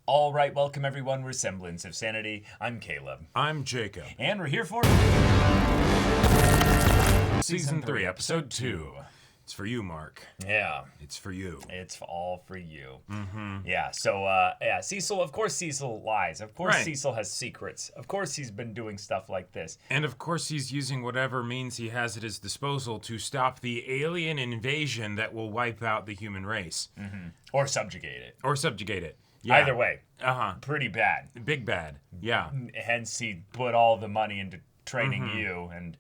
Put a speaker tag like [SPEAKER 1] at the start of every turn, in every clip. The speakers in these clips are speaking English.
[SPEAKER 1] All right, welcome everyone. We're Semblance of Sanity. I'm Caleb.
[SPEAKER 2] I'm Jacob.
[SPEAKER 1] And we're here for
[SPEAKER 2] Season 3, Episode 2. It's for you, Mark.
[SPEAKER 1] Yeah.
[SPEAKER 2] It's for you.
[SPEAKER 1] It's all for you.
[SPEAKER 2] Mm-hmm.
[SPEAKER 1] Yeah, so, Cecil, of course Cecil lies. Of course
[SPEAKER 2] Right.
[SPEAKER 1] Cecil has secrets. Of course he's been doing stuff like this.
[SPEAKER 2] And of course he's using whatever means he has at his disposal to stop the alien invasion that will wipe out the human race.
[SPEAKER 1] Mm-hmm. Or subjugate it.
[SPEAKER 2] Or subjugate it. Yeah.
[SPEAKER 1] Either way.
[SPEAKER 2] Uh-huh.
[SPEAKER 1] Pretty bad.
[SPEAKER 2] Big bad. Yeah.
[SPEAKER 1] Hence he put all the money into training you and...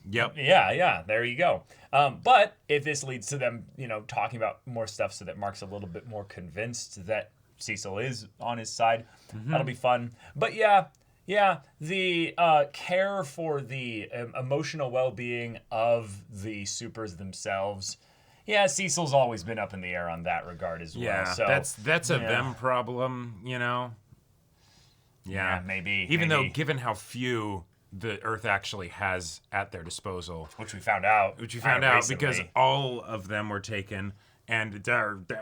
[SPEAKER 2] Yep.
[SPEAKER 1] Yeah, there you go. But if this leads to them, talking about more stuff so that Mark's a little bit more convinced that Cecil is on his side, that'll be fun. But yeah, the care for the emotional well-being of the supers themselves, yeah, Cecil's always been up in the air on that regard as well.
[SPEAKER 2] Yeah,
[SPEAKER 1] So
[SPEAKER 2] that's a them problem, Yeah,
[SPEAKER 1] maybe.
[SPEAKER 2] Even though, given how few the Earth actually has at their disposal,
[SPEAKER 1] which we found out
[SPEAKER 2] because all of them were taken, and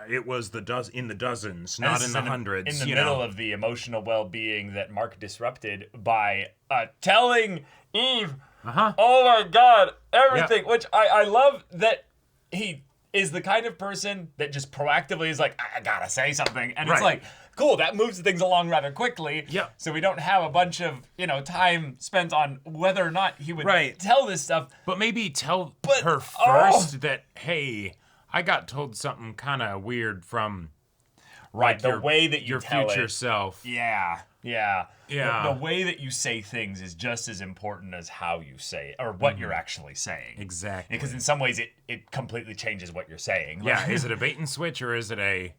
[SPEAKER 2] it was in the dozens, not in the hundreds.
[SPEAKER 1] In the middle of the emotional well-being that Mark disrupted by telling Eve, "Oh my God, everything," which I love that he is the kind of person that just proactively is like, I gotta say something, and it's like, cool, that moves things along rather quickly.
[SPEAKER 2] Yeah.
[SPEAKER 1] So we don't have a bunch of, time spent on whether or not he would tell this stuff.
[SPEAKER 2] But maybe tell her first that, hey, I got told something kind of weird from
[SPEAKER 1] the way that you
[SPEAKER 2] your
[SPEAKER 1] tell
[SPEAKER 2] future
[SPEAKER 1] it.
[SPEAKER 2] self.
[SPEAKER 1] Yeah.
[SPEAKER 2] Yeah.
[SPEAKER 1] The way that you say things is just as important as how you say it, or what you're actually saying.
[SPEAKER 2] Exactly.
[SPEAKER 1] Because in some ways it completely changes what you're saying.
[SPEAKER 2] Yeah, is it a bait and switch, or is it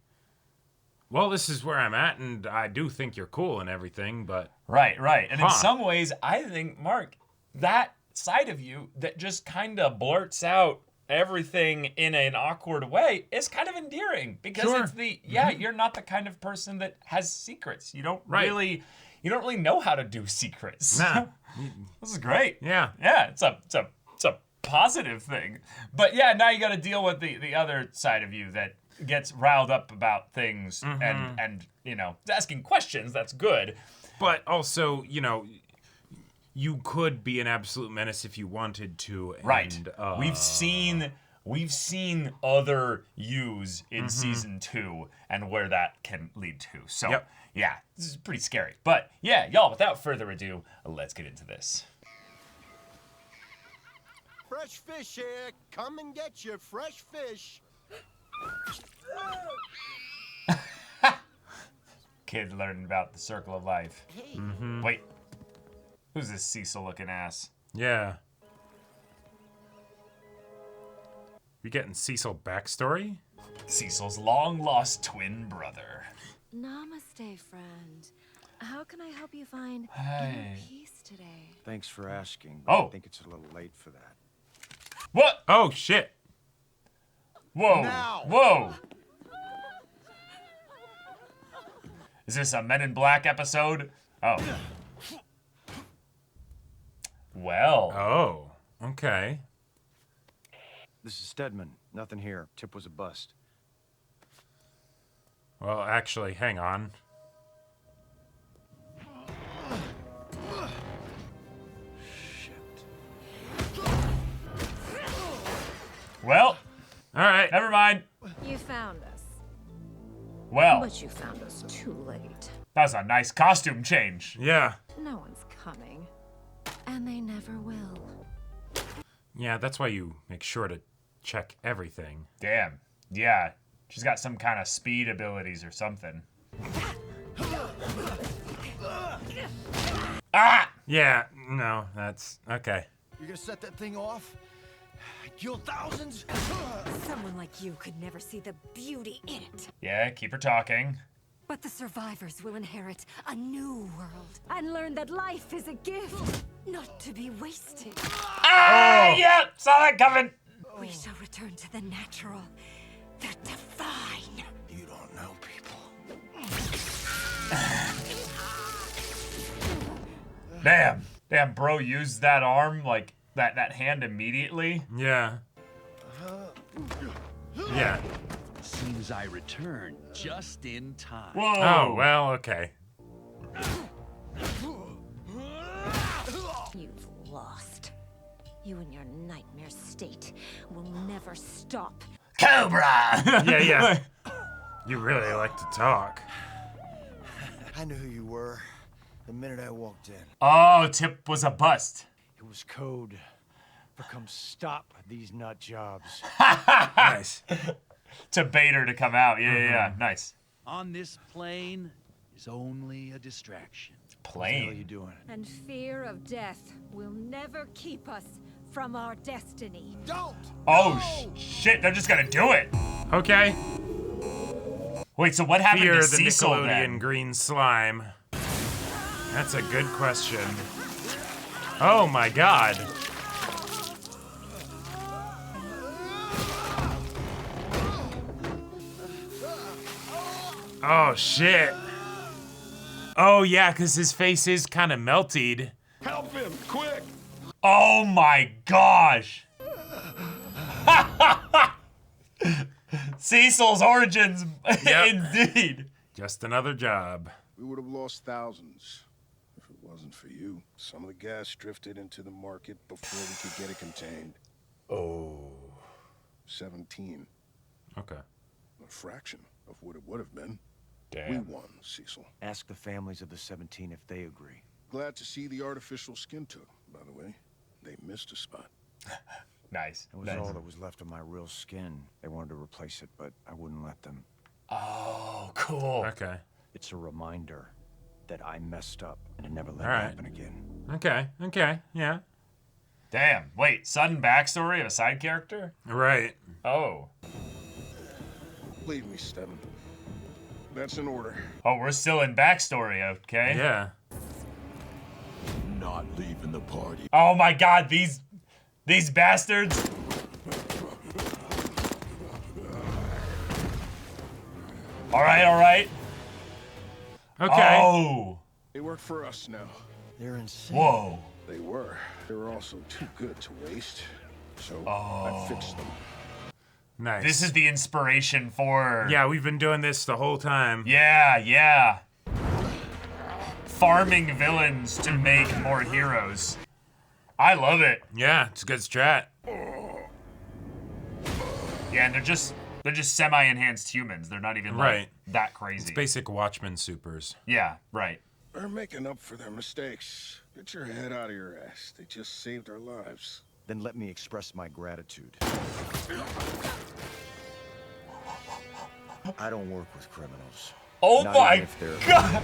[SPEAKER 2] well, this is where I'm at, and I do think you're cool and everything, but...
[SPEAKER 1] Right. And in some ways, I think, Mark, that side of you that just kind of blurts out everything in an awkward way is kind of endearing, because it's the, you're not the kind of person that has secrets. You don't really know how to do secrets.
[SPEAKER 2] Nah.
[SPEAKER 1] This is great.
[SPEAKER 2] Yeah.
[SPEAKER 1] Yeah, it's a positive thing. But yeah, now you got to deal with the other side of you that gets riled up about things and asking questions. That's good.
[SPEAKER 2] But also, you could be an absolute menace if you wanted to.
[SPEAKER 1] Right.
[SPEAKER 2] And,
[SPEAKER 1] We've seen other yous in season 2 and where that can lead to. So yeah, this is pretty scary. But yeah, y'all, without further ado, let's get into this.
[SPEAKER 3] Fresh fish here. Come and get your fresh fish.
[SPEAKER 1] Kid learning about the circle of life. Wait, who's this Cecil-looking ass?
[SPEAKER 2] Yeah. You getting Cecil backstory?
[SPEAKER 1] Cecil's long-lost twin brother.
[SPEAKER 4] Namaste, friend. How can I help you find
[SPEAKER 1] Hey.
[SPEAKER 4] inner peace today?
[SPEAKER 3] Thanks for asking, but I think it's a little late for that.
[SPEAKER 1] What?
[SPEAKER 2] Oh, shit.
[SPEAKER 1] Whoa.
[SPEAKER 3] Now.
[SPEAKER 1] Whoa. Is this a Men in Black episode? Oh. Well.
[SPEAKER 2] Oh, okay.
[SPEAKER 3] This is Stedman. Nothing here. Tip was a bust.
[SPEAKER 2] Well, actually, hang on.
[SPEAKER 3] Shit.
[SPEAKER 1] Well.
[SPEAKER 2] All right.
[SPEAKER 1] Never mind.
[SPEAKER 4] You found us.
[SPEAKER 1] Well.
[SPEAKER 4] But you found us too late.
[SPEAKER 1] That's a nice costume change.
[SPEAKER 2] Yeah.
[SPEAKER 4] No one's coming. And they never will.
[SPEAKER 2] Yeah, that's why you make sure to check everything.
[SPEAKER 1] Damn. Yeah. She's got some kind of speed abilities or something. Ah!
[SPEAKER 2] Yeah, no, that's okay.
[SPEAKER 3] You gonna set that thing off? Kill thousands?
[SPEAKER 5] Someone like you could never see the beauty in it.
[SPEAKER 1] Yeah, keep her talking.
[SPEAKER 5] But the survivors will inherit a new world and learn that life is a gift, not to be wasted.
[SPEAKER 1] Ah!
[SPEAKER 2] Oh.
[SPEAKER 1] Yeah! Saw that coming!
[SPEAKER 5] We shall return to the natural, the divine.
[SPEAKER 3] You don't know people.
[SPEAKER 1] Damn, bro used that arm, like, that hand immediately.
[SPEAKER 2] Yeah. Yeah.
[SPEAKER 6] Seems I returned just in time.
[SPEAKER 1] Whoa.
[SPEAKER 2] Oh, well, okay.
[SPEAKER 5] You've lost. You and your nightmare state will never stop.
[SPEAKER 1] Cobra.
[SPEAKER 2] Yeah. You really like to talk.
[SPEAKER 3] I knew who you were the minute I walked in.
[SPEAKER 1] Oh, Tip was a bust.
[SPEAKER 3] It was code for come stop these nut jobs.
[SPEAKER 2] Nice.
[SPEAKER 1] To bait her to come out. Yeah. Nice.
[SPEAKER 6] On this plane is only a distraction.
[SPEAKER 3] What the hell are you
[SPEAKER 1] Plane.
[SPEAKER 3] doing?
[SPEAKER 5] And fear of death will never keep us from our destiny.
[SPEAKER 3] Don't!
[SPEAKER 1] Oh, shit. They're just gonna do it.
[SPEAKER 2] Okay.
[SPEAKER 1] Wait, so what happened
[SPEAKER 2] Fear
[SPEAKER 1] to
[SPEAKER 2] the
[SPEAKER 1] Cecil
[SPEAKER 2] Nickelodeon
[SPEAKER 1] then?
[SPEAKER 2] green slime. That's a good question. Oh my god. Oh shit. Oh yeah, because his face is kind of melted.
[SPEAKER 3] Help him, quick!
[SPEAKER 1] Oh my gosh. Cecil's origins,
[SPEAKER 2] Yep.
[SPEAKER 1] indeed.
[SPEAKER 2] Just another job.
[SPEAKER 7] We would have lost thousands if it wasn't for you. Some of the gas drifted into the market before we could get it contained.
[SPEAKER 1] Oh.
[SPEAKER 7] 17.
[SPEAKER 2] Okay.
[SPEAKER 7] A fraction of what it would have been. We
[SPEAKER 1] Damn.
[SPEAKER 7] won, Cecil.
[SPEAKER 3] Ask the families of the 17 if they agree.
[SPEAKER 7] Glad to see the artificial skin took, by the way. They missed a spot.
[SPEAKER 1] Nice.
[SPEAKER 3] It was all that was left of my real skin. They wanted to replace it, but I wouldn't let them.
[SPEAKER 1] Oh, cool.
[SPEAKER 2] Okay.
[SPEAKER 3] It's a reminder that I messed up and to never let
[SPEAKER 2] All right.
[SPEAKER 3] it happen again.
[SPEAKER 2] Okay. Yeah.
[SPEAKER 1] Damn. Wait, sudden backstory of a side character?
[SPEAKER 2] Right.
[SPEAKER 1] Oh.
[SPEAKER 7] Leave me, Stedman. That's in order.
[SPEAKER 1] Oh, we're still in backstory, okay?
[SPEAKER 2] Yeah.
[SPEAKER 7] Not leaving the party.
[SPEAKER 1] Oh my god, these bastards. All right.
[SPEAKER 2] Okay.
[SPEAKER 1] Oh.
[SPEAKER 7] They work for us now.
[SPEAKER 3] They're insane.
[SPEAKER 1] Whoa.
[SPEAKER 7] They were. They were also too good to waste. So I fixed them.
[SPEAKER 2] Nice.
[SPEAKER 1] This is the inspiration for...
[SPEAKER 2] Yeah, we've been doing this the whole time.
[SPEAKER 1] Yeah. Farming villains to make more heroes. I love it.
[SPEAKER 2] Yeah, it's a good strat.
[SPEAKER 1] Yeah, and they're just semi-enhanced humans. They're not even
[SPEAKER 2] Right.
[SPEAKER 1] like that crazy.
[SPEAKER 2] It's basic Watchmen supers.
[SPEAKER 1] Yeah, right.
[SPEAKER 7] They're making up for their mistakes. Get your head out of your ass. They just saved our lives.
[SPEAKER 3] Then let me express my gratitude. I don't work with criminals.
[SPEAKER 1] Oh
[SPEAKER 3] Not
[SPEAKER 1] my
[SPEAKER 3] even if they're-
[SPEAKER 1] god.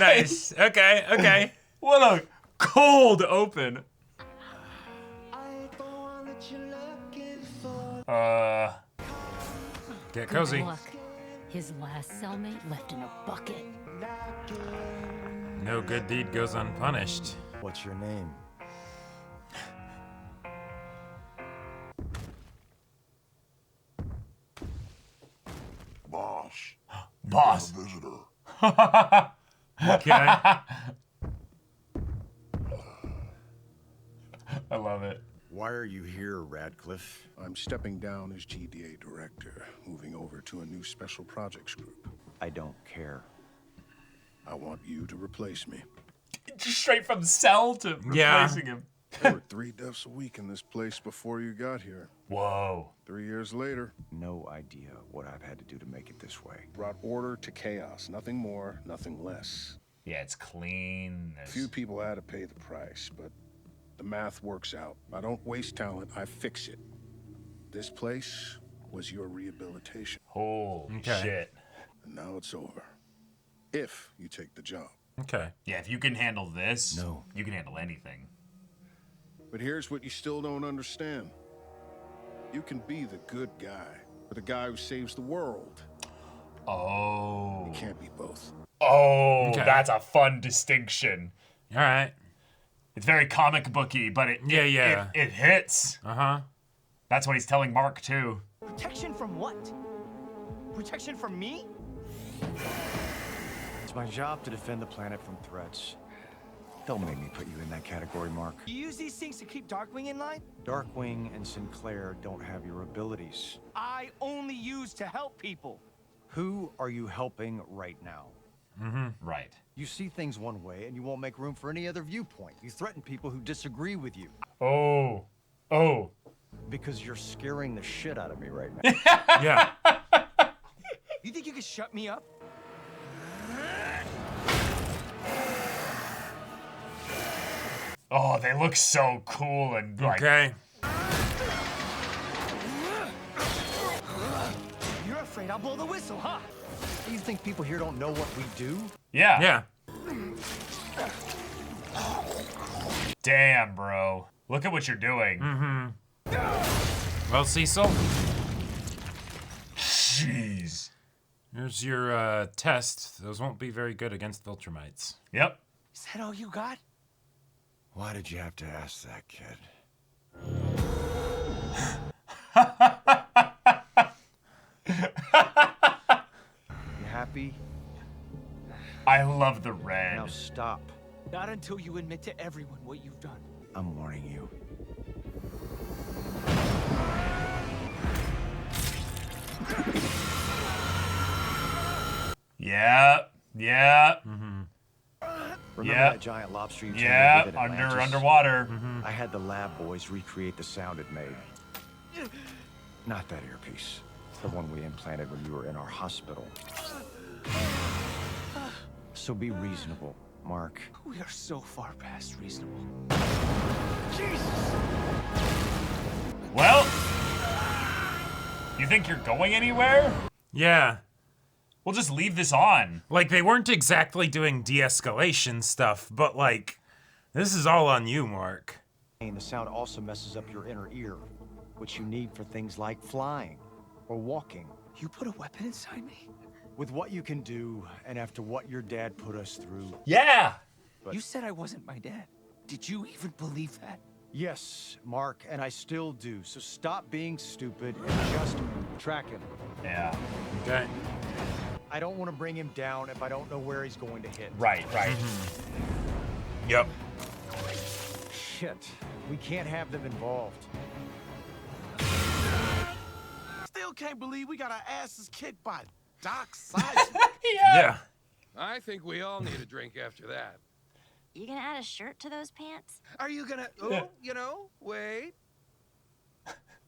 [SPEAKER 2] Nice. Okay.
[SPEAKER 1] What a cold open.
[SPEAKER 2] Get cozy.
[SPEAKER 5] Good luck. His last cellmate left in a bucket.
[SPEAKER 2] No good deed goes unpunished.
[SPEAKER 3] What's your name?
[SPEAKER 1] Boss.
[SPEAKER 7] Visitor.
[SPEAKER 2] Okay.
[SPEAKER 1] I love it.
[SPEAKER 3] Why are you here, Radcliffe?
[SPEAKER 7] I'm stepping down as GDA director, moving over to a new special projects group.
[SPEAKER 3] I don't care.
[SPEAKER 7] I want you to replace me.
[SPEAKER 1] Just straight from cell to
[SPEAKER 2] Yeah.
[SPEAKER 1] replacing him.
[SPEAKER 7] There were 3 deaths a week in this place before you got here.
[SPEAKER 1] Whoa.
[SPEAKER 7] 3 years later,
[SPEAKER 3] No idea what I've had to do to make it this way.
[SPEAKER 7] brought order to chaos. Nothing more, nothing less.
[SPEAKER 1] Yeah, it's clean.
[SPEAKER 7] Few people had to pay the price, but the math works out. I don't waste talent, I fix it. This place was your rehabilitation,
[SPEAKER 1] Holy
[SPEAKER 2] Okay.
[SPEAKER 1] shit.
[SPEAKER 7] and now it's over. If you take the job.
[SPEAKER 2] Okay.
[SPEAKER 1] Yeah, if you can handle this,
[SPEAKER 3] No.
[SPEAKER 1] you can handle anything.
[SPEAKER 7] But here's what you still don't understand. You can be the good guy, or the guy who saves the world.
[SPEAKER 1] Oh.
[SPEAKER 7] You can't be both.
[SPEAKER 1] Oh,
[SPEAKER 2] Okay.
[SPEAKER 1] that's a fun distinction.
[SPEAKER 2] All right.
[SPEAKER 1] It's very comic booky, but it hits.
[SPEAKER 2] Uh-huh.
[SPEAKER 1] That's what he's telling Mark too.
[SPEAKER 8] Protection from what? Protection from me?
[SPEAKER 3] It's my job to defend the planet from threats. Don't make me put you in that category, Mark.
[SPEAKER 8] You use these things to keep Darkwing in line?
[SPEAKER 3] Darkwing and Sinclair don't have your abilities.
[SPEAKER 8] I only use to help people.
[SPEAKER 3] Who are you helping right now?
[SPEAKER 1] Right.
[SPEAKER 3] You see things one way and you won't make room for any other viewpoint. You threaten people who disagree with you.
[SPEAKER 1] Oh. Oh.
[SPEAKER 3] Because you're scaring the shit out of me right now.
[SPEAKER 2] Yeah.
[SPEAKER 8] You think you can shut me up?
[SPEAKER 1] Oh, they look so cool and like.
[SPEAKER 2] Okay.
[SPEAKER 8] You're afraid I'll blow the whistle, huh?
[SPEAKER 3] You think people here don't know what we do?
[SPEAKER 1] Yeah.
[SPEAKER 2] Yeah.
[SPEAKER 1] Damn, bro. Look at what you're doing.
[SPEAKER 2] Well, Cecil,
[SPEAKER 1] Jeez.
[SPEAKER 2] here's your test. Those won't be very good against Viltrumites.
[SPEAKER 1] Yep.
[SPEAKER 8] Is that all you got?
[SPEAKER 3] Why did you have to ask that, kid? You happy?
[SPEAKER 1] I love the red.
[SPEAKER 3] Now stop.
[SPEAKER 8] Not until you admit to everyone what you've done.
[SPEAKER 3] I'm warning you.
[SPEAKER 1] Yeah. Yeah.
[SPEAKER 3] Remember
[SPEAKER 1] Yeah.
[SPEAKER 3] that giant lobster you tended
[SPEAKER 1] Yeah.
[SPEAKER 3] with at Atlantis?
[SPEAKER 1] Underwater.
[SPEAKER 3] I had the lab boys recreate the sound it made. Not that earpiece. The one we implanted when you were in our hospital. So be reasonable, Mark.
[SPEAKER 8] We are so far past reasonable.
[SPEAKER 1] Well, you think you're going anywhere?
[SPEAKER 2] Yeah.
[SPEAKER 1] We'll just leave this on.
[SPEAKER 2] Like, they weren't exactly doing de-escalation stuff, but, like, this is all on you, Mark.
[SPEAKER 3] And the sound also messes up your inner ear, which you need for things like flying or walking.
[SPEAKER 8] You put a weapon inside me?
[SPEAKER 3] With what you can do, and after what your dad put us through.
[SPEAKER 1] Yeah.
[SPEAKER 8] You said I wasn't my dad. Did you even believe that?
[SPEAKER 3] Yes, Mark, and I still do. So stop being stupid and just track him.
[SPEAKER 1] Yeah.
[SPEAKER 2] Okay.
[SPEAKER 3] I don't want to bring him down if I don't know where he's going to hit.
[SPEAKER 1] Right. Right.
[SPEAKER 2] Yep.
[SPEAKER 3] Shit. We can't have them involved.
[SPEAKER 9] Still can't believe we got our asses kicked by Doc Seismic.
[SPEAKER 2] Yeah.
[SPEAKER 10] I think we all need a drink after that.
[SPEAKER 4] You gonna add a shirt to those pants?
[SPEAKER 9] Are you gonna, oh, wait.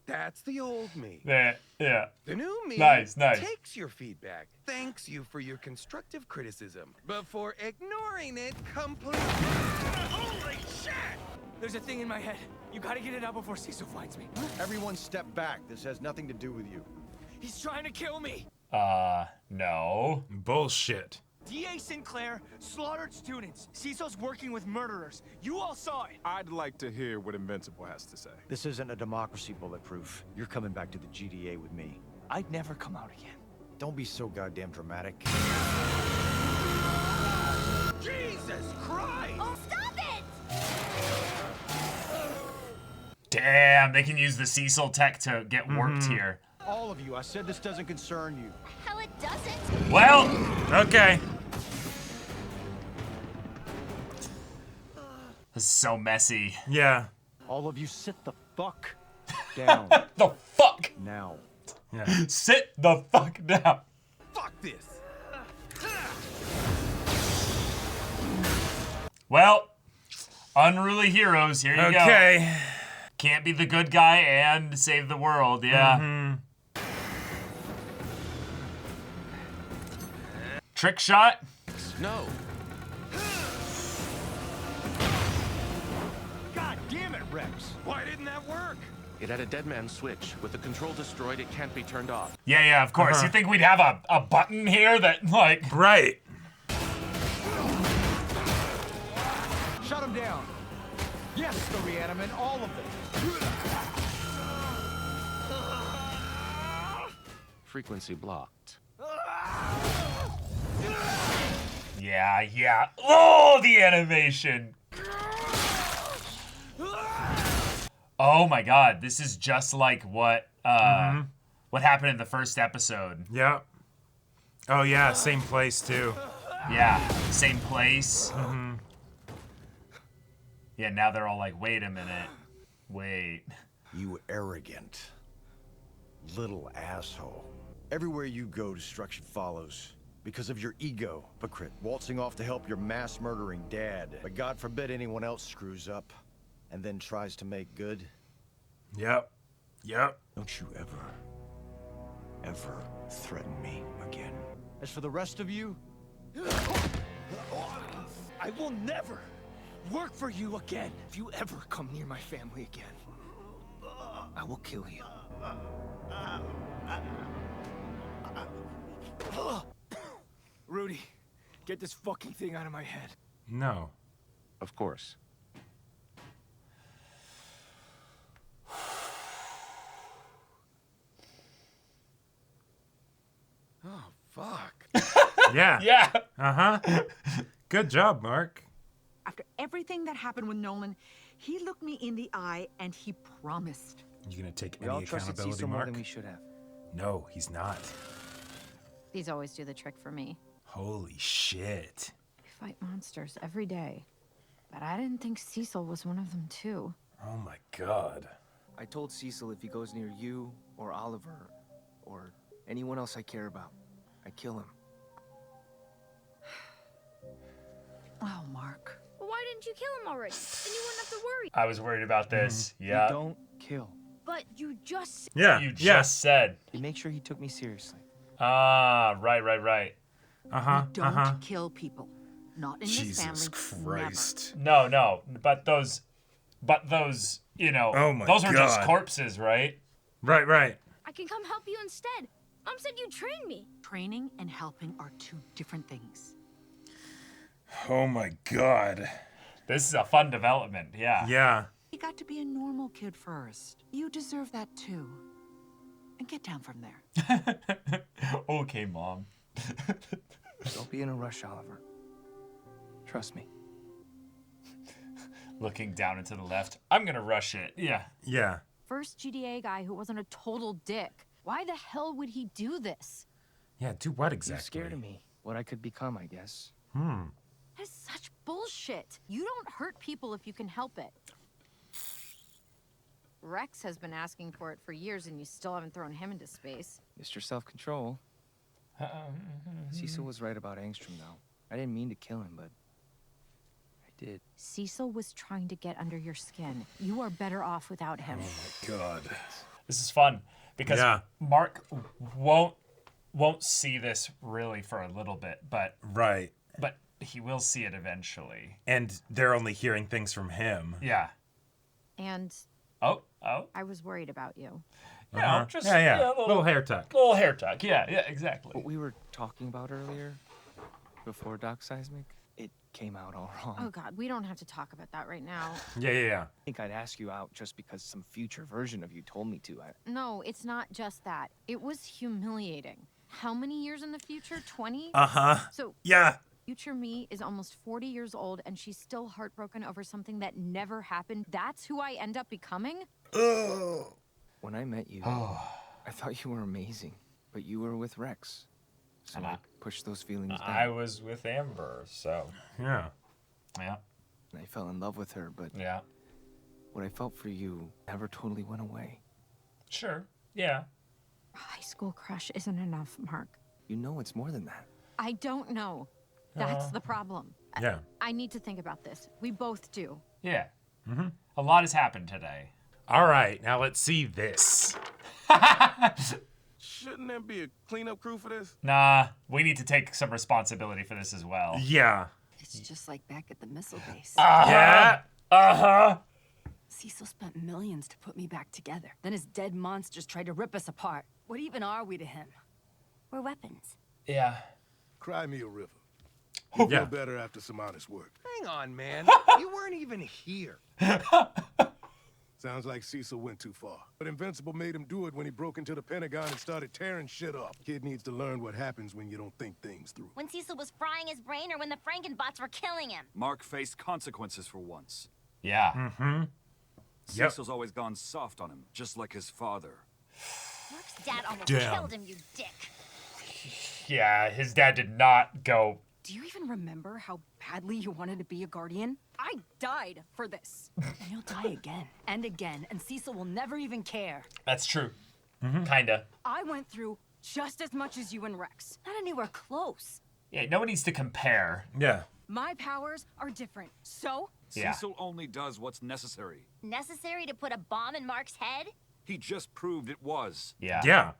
[SPEAKER 9] That's the old me.
[SPEAKER 1] Yeah. Yeah.
[SPEAKER 9] The new me
[SPEAKER 1] Nice.
[SPEAKER 9] takes your feedback, thanks you for your constructive criticism, before ignoring it completely. Holy shit!
[SPEAKER 8] There's a thing in my head. You gotta get it out before Cecil finds me.
[SPEAKER 3] Everyone step back. This has nothing to do with you.
[SPEAKER 8] He's trying to kill me.
[SPEAKER 1] No.
[SPEAKER 2] Bullshit.
[SPEAKER 8] D.A. Sinclair slaughtered students. Cecil's working with murderers. You all saw it.
[SPEAKER 11] I'd like to hear what Invincible has to say.
[SPEAKER 3] This isn't a democracy, Bulletproof. You're coming back to the GDA with me.
[SPEAKER 8] I'd never come out again.
[SPEAKER 3] Don't be so goddamn dramatic.
[SPEAKER 9] Jesus Christ!
[SPEAKER 5] Oh, stop it!
[SPEAKER 1] Damn. They can use the Cecil tech to get warped here.
[SPEAKER 3] All of you, I said this doesn't concern you.
[SPEAKER 5] Hell, it doesn't.
[SPEAKER 1] Well.
[SPEAKER 2] Okay.
[SPEAKER 1] This is so messy.
[SPEAKER 2] Yeah.
[SPEAKER 3] All of you sit the fuck down.
[SPEAKER 1] The fuck.
[SPEAKER 3] Now.
[SPEAKER 2] Yeah.
[SPEAKER 1] Sit the fuck down.
[SPEAKER 9] Fuck this!
[SPEAKER 1] Well, unruly heroes. Here you go.
[SPEAKER 2] Okay.
[SPEAKER 1] Can't be the good guy and save the world. Yeah. Trick shot.
[SPEAKER 10] No.
[SPEAKER 8] God damn it, Rex.
[SPEAKER 9] Why didn't that work?
[SPEAKER 10] It had a dead man switch. With the control destroyed, it can't be turned off.
[SPEAKER 1] Yeah, of course. You think we'd have a button here that, like...
[SPEAKER 2] Right.
[SPEAKER 3] Shut him down. Yes, the reanimate, all of them.
[SPEAKER 10] Frequency blocked.
[SPEAKER 1] Yeah. Oh, the animation. Oh my god, this is just like what happened in the first episode.
[SPEAKER 2] Yeah. Oh, yeah. Same place, too.
[SPEAKER 1] Yeah, same place. Yeah, now they're all like, wait a minute. Wait.
[SPEAKER 3] You arrogant little asshole. Everywhere you go, destruction follows. Because of your ego, hypocrite, waltzing off to help your mass-murdering dad. But God forbid anyone else screws up and then tries to make good.
[SPEAKER 2] Yep.
[SPEAKER 3] Don't you ever threaten me again. As for the rest of you,
[SPEAKER 8] I will never work for you again. If you ever come near my family again, I will kill you. Rudy, get this fucking thing out of my head.
[SPEAKER 2] No.
[SPEAKER 3] of course.
[SPEAKER 9] Oh, fuck.
[SPEAKER 2] Yeah.
[SPEAKER 1] Yeah.
[SPEAKER 2] Uh-huh. Good job, Mark.
[SPEAKER 12] After everything that happened with Nolan, he looked me in the eye and he promised.
[SPEAKER 2] You gonna take
[SPEAKER 8] We all
[SPEAKER 2] any
[SPEAKER 8] trusted
[SPEAKER 2] accountability,
[SPEAKER 8] Cecil more
[SPEAKER 2] Mark?
[SPEAKER 8] than we should have.
[SPEAKER 2] No, he's not.
[SPEAKER 4] These always do the trick for me.
[SPEAKER 2] Holy shit.
[SPEAKER 4] We fight monsters every day. But I didn't think Cecil was one of them too.
[SPEAKER 2] Oh my god.
[SPEAKER 8] I told Cecil if he goes near you or Oliver or anyone else I care about, I kill him.
[SPEAKER 12] Oh, Mark.
[SPEAKER 13] Well, why didn't you kill him already? Then you wouldn't have to worry.
[SPEAKER 1] I was worried about this. Yeah.
[SPEAKER 8] You don't kill.
[SPEAKER 13] But you just...
[SPEAKER 2] Yeah.
[SPEAKER 1] You just said.
[SPEAKER 8] You make sure he took me seriously.
[SPEAKER 1] Ah, right.
[SPEAKER 2] Uh-huh.
[SPEAKER 12] We don't kill people. Not in this family.
[SPEAKER 2] Jesus Christ.
[SPEAKER 1] No. But those, you know,
[SPEAKER 2] Oh my
[SPEAKER 1] those were just
[SPEAKER 2] God.
[SPEAKER 1] corpses, right?
[SPEAKER 2] Right.
[SPEAKER 13] I can come help you instead. Mom said you'd train me.
[SPEAKER 12] Training and helping are two different things.
[SPEAKER 2] Oh my god.
[SPEAKER 1] This is a fun development. Yeah.
[SPEAKER 2] Yeah.
[SPEAKER 12] You got to be a normal kid first. You deserve that too. And get down from there.
[SPEAKER 1] Okay, Mom.
[SPEAKER 8] Don't be in a rush, Oliver. Trust me.
[SPEAKER 1] Looking down and to the left. I'm gonna rush it. Yeah.
[SPEAKER 2] Yeah.
[SPEAKER 4] First GDA guy who wasn't a total dick. Why the hell would he do this?
[SPEAKER 2] Yeah, do what
[SPEAKER 8] You're
[SPEAKER 2] exactly?
[SPEAKER 8] scared of me. What I could become, I guess.
[SPEAKER 4] That's such bullshit. You don't hurt people if you can help it. Rex has been asking for it for years and you still haven't thrown him into space.
[SPEAKER 8] Mr. Self-Control. Cecil was right about Angstrom, though. I didn't mean to kill him, but I did.
[SPEAKER 4] Cecil was trying to get under your skin. You are better off without him.
[SPEAKER 2] God.
[SPEAKER 1] This is fun because
[SPEAKER 2] Yeah.
[SPEAKER 1] Mark won't see this really for a little bit, but
[SPEAKER 2] Right.
[SPEAKER 1] he will see it eventually.
[SPEAKER 2] And they're only hearing things from him.
[SPEAKER 1] Yeah.
[SPEAKER 4] And
[SPEAKER 1] Oh.
[SPEAKER 4] I was worried about you.
[SPEAKER 1] Yeah, just
[SPEAKER 2] Yeah.
[SPEAKER 1] a
[SPEAKER 2] Little hair tuck.
[SPEAKER 1] Little hair tuck. Yeah, exactly.
[SPEAKER 8] What we were talking about earlier, before Doc Seismic, it came out all wrong.
[SPEAKER 4] Oh God, we don't have to talk about that right now.
[SPEAKER 2] Yeah.
[SPEAKER 8] I think I'd ask you out just because some future version of you told me to.
[SPEAKER 4] No, it's not just that. It was humiliating. How many years in the future? 20?
[SPEAKER 2] Uh-huh.
[SPEAKER 4] So
[SPEAKER 2] Yeah.
[SPEAKER 4] future me is almost 40 years old and she's still heartbroken over something that never happened. That's who I end up becoming?
[SPEAKER 8] When I met you, I thought you were amazing, but you were with Rex. So I pushed those feelings down.
[SPEAKER 1] I was with Amber, so
[SPEAKER 2] Yeah.
[SPEAKER 1] yeah.
[SPEAKER 8] And I fell in love with her, but
[SPEAKER 1] Yeah.
[SPEAKER 8] what I felt for you never totally went away.
[SPEAKER 1] Sure. Yeah.
[SPEAKER 4] A high school crush isn't enough, Mark.
[SPEAKER 8] You know it's more than that.
[SPEAKER 4] I don't know. That's the problem.
[SPEAKER 2] Yeah.
[SPEAKER 4] I need to think about this. We both do.
[SPEAKER 1] Yeah. A lot has happened today.
[SPEAKER 2] All right, now let's see this.
[SPEAKER 11] Shouldn't there be a cleanup crew for this?
[SPEAKER 1] Nah, we need to take some responsibility for this as well.
[SPEAKER 2] Yeah.
[SPEAKER 12] It's just like back at the missile base.
[SPEAKER 2] Yeah.
[SPEAKER 1] Uh-huh.
[SPEAKER 5] Cecil spent millions to put me back together. Then his dead monsters tried to rip us apart. What even are we to him? We're weapons.
[SPEAKER 1] Yeah.
[SPEAKER 7] Cry me a river. You
[SPEAKER 2] Yeah.
[SPEAKER 7] feel better after some honest work.
[SPEAKER 9] Hang on, man. You weren't even here.
[SPEAKER 7] Sounds like Cecil went too far. But Invincible made him do it when he broke into the Pentagon and started tearing shit up. Kid needs to learn what happens when you don't think things through.
[SPEAKER 13] When Cecil was frying his brain or when the Frankenbots were killing him.
[SPEAKER 14] Mark faced consequences for once.
[SPEAKER 1] Yeah.
[SPEAKER 14] Cecil's always gone soft on him, just like his father.
[SPEAKER 13] Mark's dad almost
[SPEAKER 2] Damn.
[SPEAKER 13] killed him, you dick.
[SPEAKER 1] Yeah, his dad did not go
[SPEAKER 5] Do you even remember how badly you wanted to be a guardian? I died for this. And you'll die again and again, and Cecil will never even care.
[SPEAKER 1] That's true. Kinda.
[SPEAKER 5] I went through just as much as you and Rex. Not anywhere close.
[SPEAKER 1] Yeah, no one needs to compare.
[SPEAKER 2] Yeah.
[SPEAKER 5] My powers are different, so?
[SPEAKER 1] Yeah.
[SPEAKER 14] Cecil only does what's necessary.
[SPEAKER 13] Necessary to put a bomb in Mark's head?
[SPEAKER 14] He just proved it was.
[SPEAKER 1] Yeah.
[SPEAKER 2] Yeah.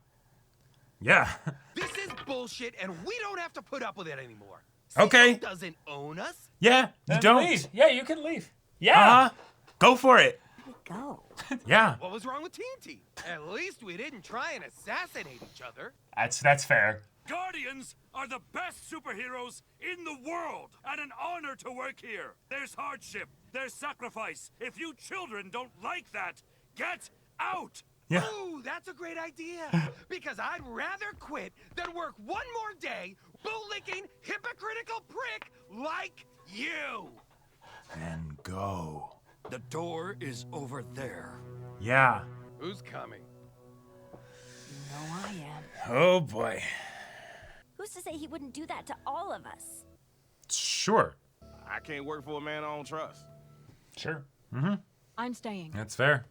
[SPEAKER 2] Yeah.
[SPEAKER 9] This is bullshit, and we don't have to put up with it anymore.
[SPEAKER 2] Okay.
[SPEAKER 9] Cecil doesn't own us.
[SPEAKER 2] Yeah, you
[SPEAKER 1] Then
[SPEAKER 2] don't.
[SPEAKER 1] leave. Yeah, you can leave. Yeah.
[SPEAKER 2] Uh-huh. Go for it.
[SPEAKER 13] Go.
[SPEAKER 2] Yeah.
[SPEAKER 9] What was wrong with TNT? At least we didn't try and assassinate each other.
[SPEAKER 1] That's fair.
[SPEAKER 15] Guardians are the best superheroes in the world, and an honor to work here. There's hardship, there's sacrifice. If you children don't like that, get out!
[SPEAKER 2] Yeah.
[SPEAKER 9] Ooh, that's a great idea. Because I'd rather quit than work one more day bootlicking hypocritical prick like you.
[SPEAKER 2] And go.
[SPEAKER 14] The door is over there.
[SPEAKER 2] Yeah.
[SPEAKER 9] Who's coming?
[SPEAKER 5] You know I am.
[SPEAKER 2] Oh boy.
[SPEAKER 13] Who's to say he wouldn't do that to all of us?
[SPEAKER 2] Sure.
[SPEAKER 11] I can't work for a man I don't trust.
[SPEAKER 1] Sure.
[SPEAKER 5] I'm staying.
[SPEAKER 2] That's fair.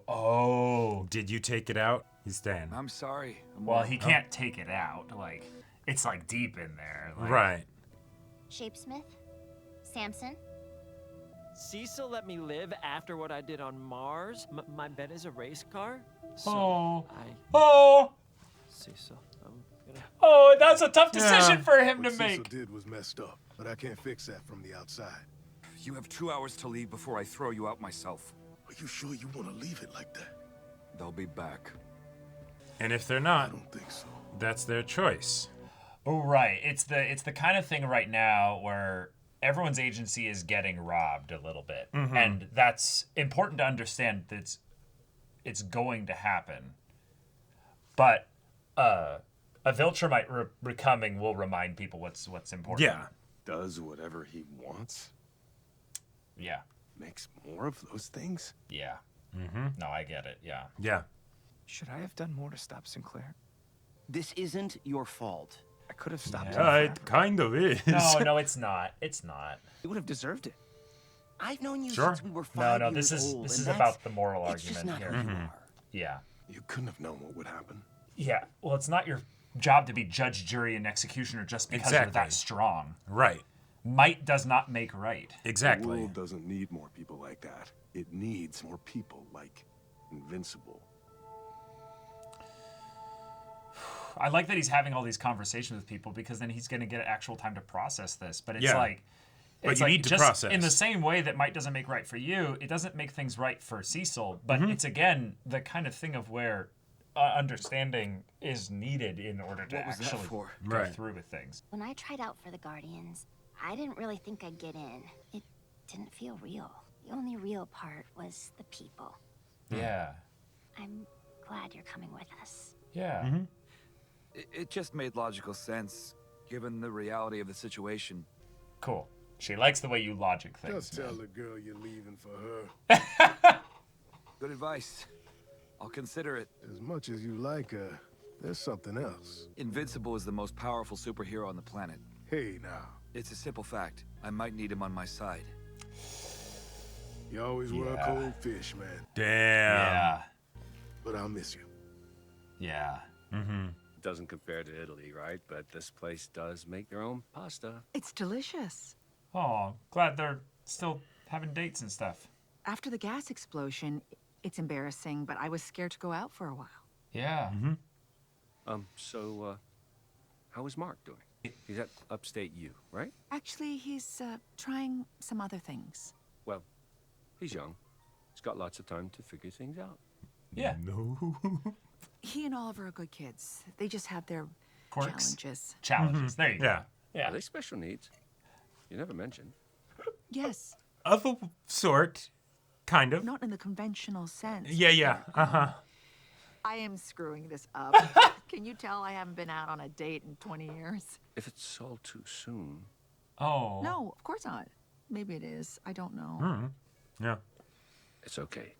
[SPEAKER 1] Oh.
[SPEAKER 2] Did you take it out? He's staying.
[SPEAKER 14] I'm sorry.
[SPEAKER 1] Well, he can't take it out. Like, it's like deep in there. Like,
[SPEAKER 2] Right.
[SPEAKER 13] Shapesmith? Samson?
[SPEAKER 16] Cecil let me live after what I did on Mars. My bed is a race car. So
[SPEAKER 1] Oh.
[SPEAKER 16] I... Cecil, I'm gonna...
[SPEAKER 1] Oh, that's a tough decision for him
[SPEAKER 7] What
[SPEAKER 1] to
[SPEAKER 7] Cecil
[SPEAKER 1] make.
[SPEAKER 7] did was messed up, but I can't fix that from the outside.
[SPEAKER 14] You have 2 hours to leave before I throw you out myself.
[SPEAKER 7] Are you sure you want to leave it like that?
[SPEAKER 14] They'll be back.
[SPEAKER 2] And if they're not,
[SPEAKER 7] I don't think so.
[SPEAKER 2] that's their choice.
[SPEAKER 1] Oh, right. It's the kind of thing right now where everyone's agency is getting robbed a little bit, and that's important to understand. That it's going to happen, but a Viltrumite becoming will remind people what's important.
[SPEAKER 2] Yeah.
[SPEAKER 11] Does whatever he wants?
[SPEAKER 1] Yeah.
[SPEAKER 11] Makes more of those things?
[SPEAKER 1] Yeah. No, I get it. Yeah.
[SPEAKER 2] Yeah.
[SPEAKER 8] Should I have done more to stop Sinclair?
[SPEAKER 17] This isn't your fault.
[SPEAKER 8] I could have stopped him.
[SPEAKER 2] Yeah, it kind of is.
[SPEAKER 1] No, it's not. It's not.
[SPEAKER 8] He would have deserved it.
[SPEAKER 17] I've known you
[SPEAKER 2] Sure.
[SPEAKER 17] since we were 5
[SPEAKER 1] No,
[SPEAKER 17] years
[SPEAKER 1] this
[SPEAKER 17] old.
[SPEAKER 1] is
[SPEAKER 17] and that's-
[SPEAKER 1] about the moral
[SPEAKER 17] it's just
[SPEAKER 1] argument
[SPEAKER 17] not
[SPEAKER 1] here.
[SPEAKER 17] who you are.
[SPEAKER 1] Yeah.
[SPEAKER 7] You couldn't have known what would happen.
[SPEAKER 1] Yeah. Well, it's not your job to be judge, jury, and executioner just because you're
[SPEAKER 2] Exactly.
[SPEAKER 1] that strong.
[SPEAKER 2] Right.
[SPEAKER 1] Might does not make right.
[SPEAKER 7] The
[SPEAKER 2] Exactly.
[SPEAKER 7] world doesn't need more people like that. It needs more people like Invincible.
[SPEAKER 1] I like that he's having all these conversations with people because then he's going to get actual time to process this. But it's
[SPEAKER 2] Yeah.
[SPEAKER 1] like,
[SPEAKER 2] But
[SPEAKER 1] it's
[SPEAKER 2] you
[SPEAKER 1] like
[SPEAKER 2] need to
[SPEAKER 1] just
[SPEAKER 2] process.
[SPEAKER 1] in the same way that might doesn't make right for you, it doesn't make things right for Cecil. But
[SPEAKER 2] Mm-hmm.
[SPEAKER 1] it's again the kind of thing of where understanding is needed in order to
[SPEAKER 14] What was that
[SPEAKER 1] actually
[SPEAKER 14] for?
[SPEAKER 1] go
[SPEAKER 2] Right.
[SPEAKER 1] through with things.
[SPEAKER 13] When I tried out for the Guardians, I didn't really think I'd get in. It didn't feel real. The only real part was the people.
[SPEAKER 1] Yeah.
[SPEAKER 13] I'm glad you're coming with us.
[SPEAKER 1] Yeah.
[SPEAKER 2] Mm-hmm.
[SPEAKER 14] It just made logical sense, given the reality of the situation.
[SPEAKER 1] Cool. She likes the way you logic things.
[SPEAKER 7] Just tell
[SPEAKER 1] man.
[SPEAKER 7] the girl you're leaving for her.
[SPEAKER 14] Good advice. I'll consider it.
[SPEAKER 7] As much as you like her, there's something else.
[SPEAKER 14] Invincible is the most powerful superhero on the planet.
[SPEAKER 7] Hey, now.
[SPEAKER 14] It's a simple fact. I might need him on my side.
[SPEAKER 7] You always were a
[SPEAKER 1] Yeah.
[SPEAKER 7] cold fish, man.
[SPEAKER 2] Damn.
[SPEAKER 1] Yeah.
[SPEAKER 7] But I'll miss you.
[SPEAKER 1] Yeah.
[SPEAKER 2] Mm-hmm.
[SPEAKER 11] Doesn't compare to Italy, right? But this place does make their own pasta.
[SPEAKER 12] It's delicious.
[SPEAKER 1] Oh, glad they're still having dates and stuff.
[SPEAKER 12] After the gas explosion, it's embarrassing, but I was scared to go out for a while.
[SPEAKER 1] Yeah.
[SPEAKER 11] So, how is Mark doing? He's at upstate U, right?
[SPEAKER 12] Actually, he's trying some other things.
[SPEAKER 11] Well, he's young. He's got lots of time to figure things out.
[SPEAKER 1] Yeah.
[SPEAKER 2] No.
[SPEAKER 12] He and Oliver are good kids. They just have their
[SPEAKER 1] Quirks.
[SPEAKER 12] challenges.
[SPEAKER 1] Challenges. There you go.
[SPEAKER 2] Yeah.
[SPEAKER 1] Yeah.
[SPEAKER 11] Are they special needs? You never mentioned.
[SPEAKER 12] Yes,
[SPEAKER 2] Of a sort. Kind of.
[SPEAKER 12] not in the conventional sense.
[SPEAKER 2] Yeah. Uh-huh.
[SPEAKER 12] I am screwing this up. Can you tell I haven't been out on a date in 20 years?
[SPEAKER 11] If it's all too soon.
[SPEAKER 1] Oh.
[SPEAKER 12] No, of course not. Maybe it is. I don't know.
[SPEAKER 2] Mm-hmm. Yeah.
[SPEAKER 11] It's okay.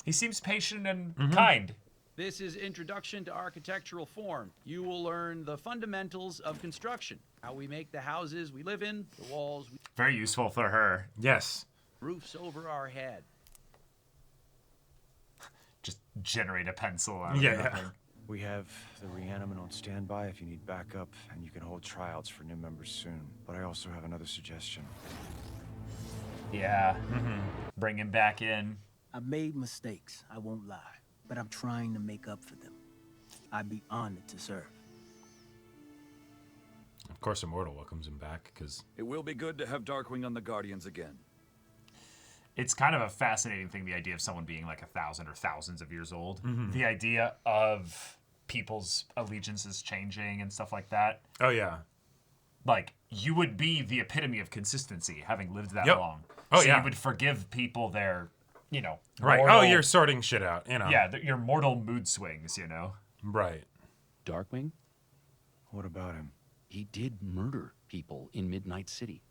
[SPEAKER 1] He seems patient and kind.
[SPEAKER 6] This is Introduction to Architectural Form. You will learn the fundamentals of construction. How we make the houses we live in, the walls,
[SPEAKER 1] Very useful for her.
[SPEAKER 2] Yes.
[SPEAKER 6] roofs over our head.
[SPEAKER 1] Just generate a pencil out of
[SPEAKER 2] Yeah.
[SPEAKER 1] nothing.
[SPEAKER 3] We have the reanimate on standby if you need backup, and you can hold tryouts for new members soon. But I also have another suggestion.
[SPEAKER 1] Yeah. Bring him back in.
[SPEAKER 18] I made mistakes, I won't lie, but I'm trying to make up for them. I'd be honored to serve.
[SPEAKER 2] Of course, Immortal welcomes him back, because...
[SPEAKER 14] It will be good to have Darkwing on the Guardians again.
[SPEAKER 1] It's kind of a fascinating thing, the idea of someone being like 1,000 or thousands of years old.
[SPEAKER 2] Mhm.
[SPEAKER 1] The idea of people's allegiances changing and stuff like that.
[SPEAKER 2] Oh, yeah.
[SPEAKER 1] Like, you would be the epitome of consistency, having lived that
[SPEAKER 2] Yep.
[SPEAKER 1] long.
[SPEAKER 2] Oh,
[SPEAKER 1] so
[SPEAKER 2] yeah.
[SPEAKER 1] you would forgive people their, you know...
[SPEAKER 2] Right.
[SPEAKER 1] mortal-
[SPEAKER 2] Oh, you're sorting shit out, you know.
[SPEAKER 1] Yeah, your mortal mood swings, you know?
[SPEAKER 2] Right.
[SPEAKER 19] Darkwing?
[SPEAKER 3] What about him?
[SPEAKER 19] He did murder people in Midnight City.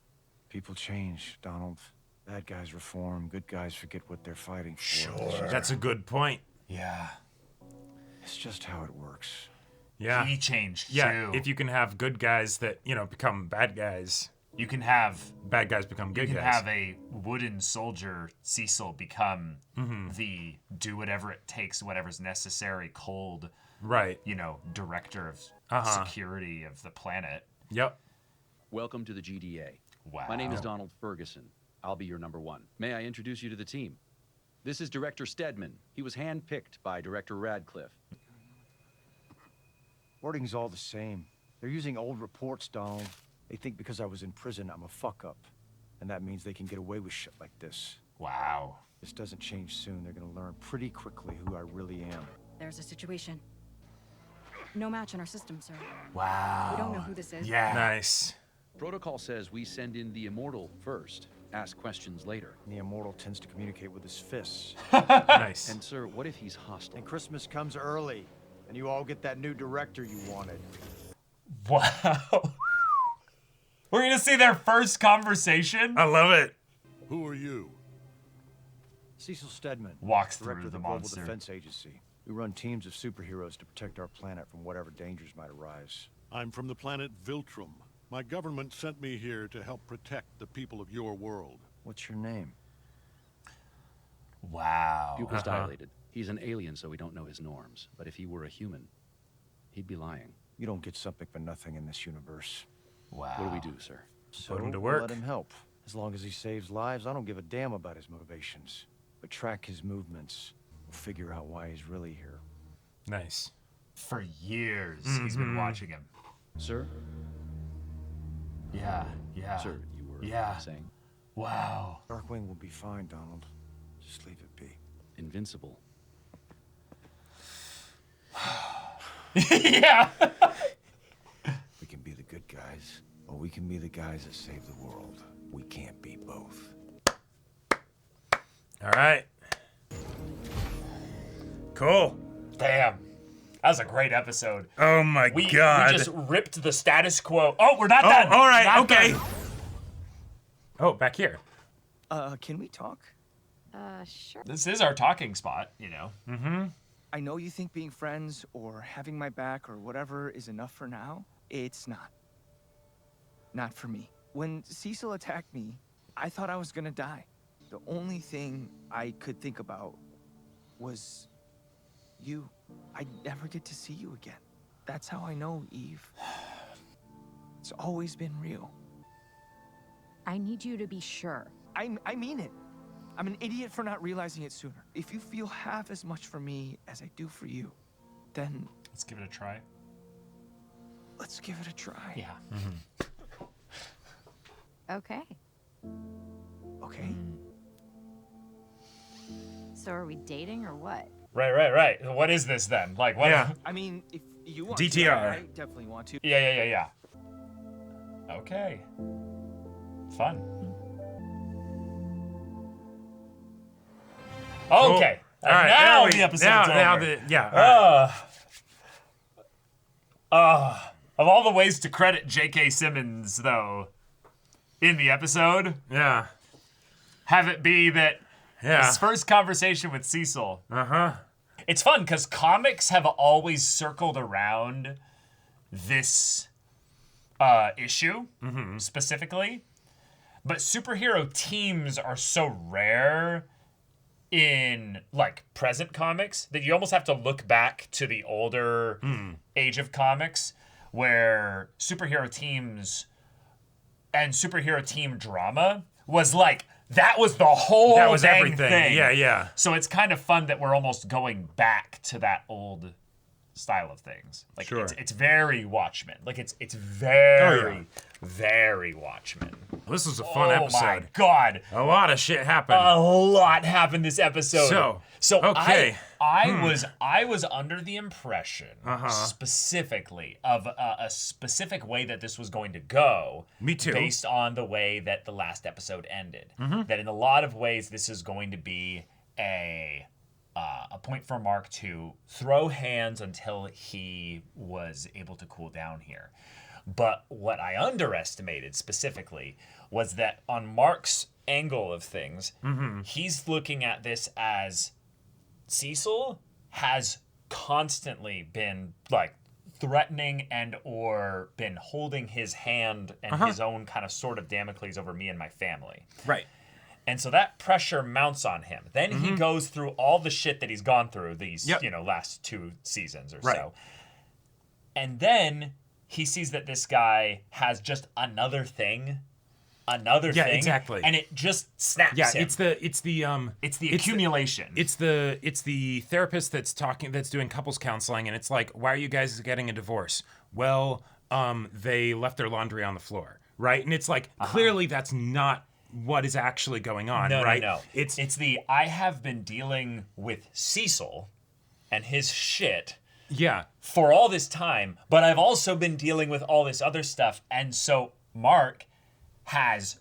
[SPEAKER 3] People change, Donald. Bad guys reform, good guys forget what they're fighting for.
[SPEAKER 2] That's a good point.
[SPEAKER 1] Yeah.
[SPEAKER 3] It's just how it works.
[SPEAKER 2] Yeah.
[SPEAKER 1] He changed,
[SPEAKER 2] Yeah,
[SPEAKER 1] too.
[SPEAKER 2] if you can have good guys that, you know, become bad guys.
[SPEAKER 1] You can have...
[SPEAKER 2] Bad guys become good
[SPEAKER 1] You can
[SPEAKER 2] guys.
[SPEAKER 1] have a wooden soldier, Cecil, become the do whatever it takes, whatever's necessary, cold,
[SPEAKER 2] right?
[SPEAKER 1] You know, director of security of the planet.
[SPEAKER 2] Yep.
[SPEAKER 19] Welcome to the GDA.
[SPEAKER 1] Wow.
[SPEAKER 19] My name is Donald Ferguson. I'll be your number one. May I introduce you to the team? This is Director Stedman. He was handpicked by Director Radcliffe.
[SPEAKER 3] Wording's all the same. They're using old reports, Donald. They think because I was in prison, I'm a fuck-up. And that means they can get away with shit like this.
[SPEAKER 1] Wow.
[SPEAKER 3] This doesn't change soon. They're gonna learn pretty quickly who I really am.
[SPEAKER 5] There's a situation. No match in our system, sir.
[SPEAKER 1] Wow.
[SPEAKER 5] We don't know who this is.
[SPEAKER 1] Yeah.
[SPEAKER 2] Nice.
[SPEAKER 19] Protocol says we send in the Immortal first. Ask questions later.
[SPEAKER 3] The Immortal tends to communicate with his fists.
[SPEAKER 2] Nice.
[SPEAKER 19] And sir, what if he's hostile?
[SPEAKER 3] And Christmas comes early, and you all get that new director you wanted.
[SPEAKER 1] Wow. We're going to see their first conversation?
[SPEAKER 2] I love it.
[SPEAKER 7] Who are you?
[SPEAKER 3] Cecil Stedman.
[SPEAKER 1] Walks
[SPEAKER 3] Director
[SPEAKER 1] through
[SPEAKER 3] of
[SPEAKER 1] the
[SPEAKER 3] Global
[SPEAKER 1] monster.
[SPEAKER 3] Defense Agency. We run teams of superheroes to protect our planet from whatever dangers might arise.
[SPEAKER 7] I'm from the planet Viltrum. My government sent me here to help protect the people of your world.
[SPEAKER 3] What's your name?
[SPEAKER 1] Wow.
[SPEAKER 19] Pupils dilated. He's an alien, so we don't know his norms. But if he were a human, he'd be lying.
[SPEAKER 3] You don't get something for nothing in this universe.
[SPEAKER 1] Wow.
[SPEAKER 19] What do we do, sir?
[SPEAKER 3] So
[SPEAKER 2] Put him to
[SPEAKER 3] we'll
[SPEAKER 2] work.
[SPEAKER 3] let him help. As long as he saves lives, I don't give a damn about his motivations. But track his movements. We'll figure out why he's really here.
[SPEAKER 2] Nice.
[SPEAKER 1] For years, he's been watching him.
[SPEAKER 19] Sir?
[SPEAKER 1] Yeah, yeah.
[SPEAKER 19] Sir, you were saying?
[SPEAKER 1] Wow.
[SPEAKER 3] Darkwing will be fine, Donald. Just leave it be.
[SPEAKER 19] Invincible.
[SPEAKER 1] Yeah.
[SPEAKER 3] We can be the good guys, or we can be the guys that save the world. We can't be both.
[SPEAKER 2] All right. Cool.
[SPEAKER 1] Damn. That was a great episode.
[SPEAKER 2] Oh my
[SPEAKER 1] We
[SPEAKER 2] god.
[SPEAKER 1] just ripped the status quo. Oh, we're not
[SPEAKER 2] Oh,
[SPEAKER 1] done.
[SPEAKER 2] all right,
[SPEAKER 1] Not
[SPEAKER 2] okay.
[SPEAKER 1] done.
[SPEAKER 2] Oh, back here.
[SPEAKER 8] Can we talk?
[SPEAKER 4] Sure.
[SPEAKER 1] This is our talking spot, you know.
[SPEAKER 2] Mm-hmm.
[SPEAKER 8] I know you think being friends or having my back or whatever is enough for now. It's not. Not for me. When Cecil attacked me, I thought I was gonna die. The only thing I could think about was you. I'd never get to see you again. That's how I know, Eve. It's always been real.
[SPEAKER 4] I need you to be sure.
[SPEAKER 8] I mean it. I'm an idiot for not realizing it sooner. If you feel half as much for me as I do for you, then
[SPEAKER 1] Let's give it a try.
[SPEAKER 8] let's give it a try.
[SPEAKER 1] Yeah.
[SPEAKER 4] Okay.
[SPEAKER 8] Okay.
[SPEAKER 4] So are we dating or what?
[SPEAKER 1] Right. What is this then? Like, what?
[SPEAKER 2] Yeah.
[SPEAKER 8] I mean, if you want
[SPEAKER 2] DTR.
[SPEAKER 8] to, I definitely want to.
[SPEAKER 1] Yeah. Okay. Fun. Okay.
[SPEAKER 2] All right,
[SPEAKER 1] Now
[SPEAKER 2] now
[SPEAKER 1] the episode's
[SPEAKER 2] now
[SPEAKER 1] over.
[SPEAKER 2] yeah.
[SPEAKER 1] Of all the ways to credit J.K. Simmons, though, in the episode,
[SPEAKER 2] Yeah.
[SPEAKER 1] have it be that
[SPEAKER 2] Yeah.
[SPEAKER 1] his first conversation with Cecil it's fun because comics have always circled around this issue specifically, but superhero teams are so rare in like present comics that you almost have to look back to the older age of comics where superhero teams and superhero team drama was like that was the whole
[SPEAKER 2] That was
[SPEAKER 1] dang
[SPEAKER 2] everything.
[SPEAKER 1] thing.
[SPEAKER 2] Yeah.
[SPEAKER 1] So it's kind of fun that we're almost going back to that old style of things. Like
[SPEAKER 2] Sure.
[SPEAKER 1] it's very Watchmen. Like it's very very Watchmen.
[SPEAKER 2] This was a fun episode.
[SPEAKER 1] Oh my god.
[SPEAKER 2] A lot of shit happened.
[SPEAKER 1] A lot happened this episode. So
[SPEAKER 2] okay.
[SPEAKER 1] I was under the impression specifically of a specific way that this was going to go.
[SPEAKER 2] Me too.
[SPEAKER 1] Based on the way that the last episode ended.
[SPEAKER 2] Mhm.
[SPEAKER 1] That in a lot of ways this is going to be a point for Mark to throw hands until he was able to cool down here. But what I underestimated specifically was that on Mark's angle of things, he's looking at this as Cecil has constantly been like threatening and or been holding his hand and his own kind of sword of Damocles over me and my family.
[SPEAKER 2] Right.
[SPEAKER 1] And so that pressure mounts on him. Then he goes through all the shit that he's gone through these, last 2 seasons or so. And then he sees that this guy has just another thing.
[SPEAKER 2] Yeah, exactly.
[SPEAKER 1] And it just snaps him.
[SPEAKER 2] It's the
[SPEAKER 1] accumulation.
[SPEAKER 2] It's the therapist that's doing couples counseling, and it's like, why are you guys getting a divorce? Well, they left their laundry on the floor, right? And it's like, clearly that's not what is actually going on, right?
[SPEAKER 1] No. It's I have been dealing with Cecil and his shit for all this time, but I've also been dealing with all this other stuff. And so Mark has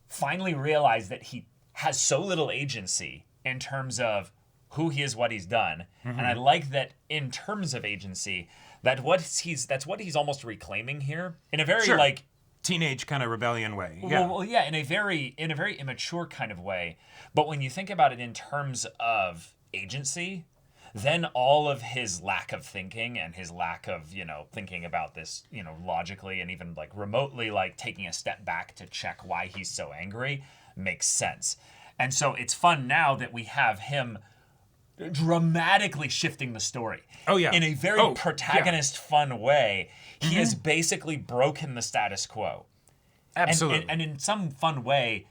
[SPEAKER 1] finally realized that he has so little agency in terms of who he is, what he's done. And I like that in terms of agency, that's what he's almost reclaiming here in a very like
[SPEAKER 2] teenage kind of rebellion way.
[SPEAKER 1] Well, in a very immature kind of way. But when you think about it in terms of agency, then all of his lack of thinking and his lack of, thinking about this, logically and even like remotely, like taking a step back to check why he's so angry makes sense. And so it's fun now that we have him dramatically shifting the story.
[SPEAKER 2] Oh, yeah.
[SPEAKER 1] In a very protagonist fun way. He has basically broken the status quo.
[SPEAKER 2] Absolutely.
[SPEAKER 1] And in some fun way,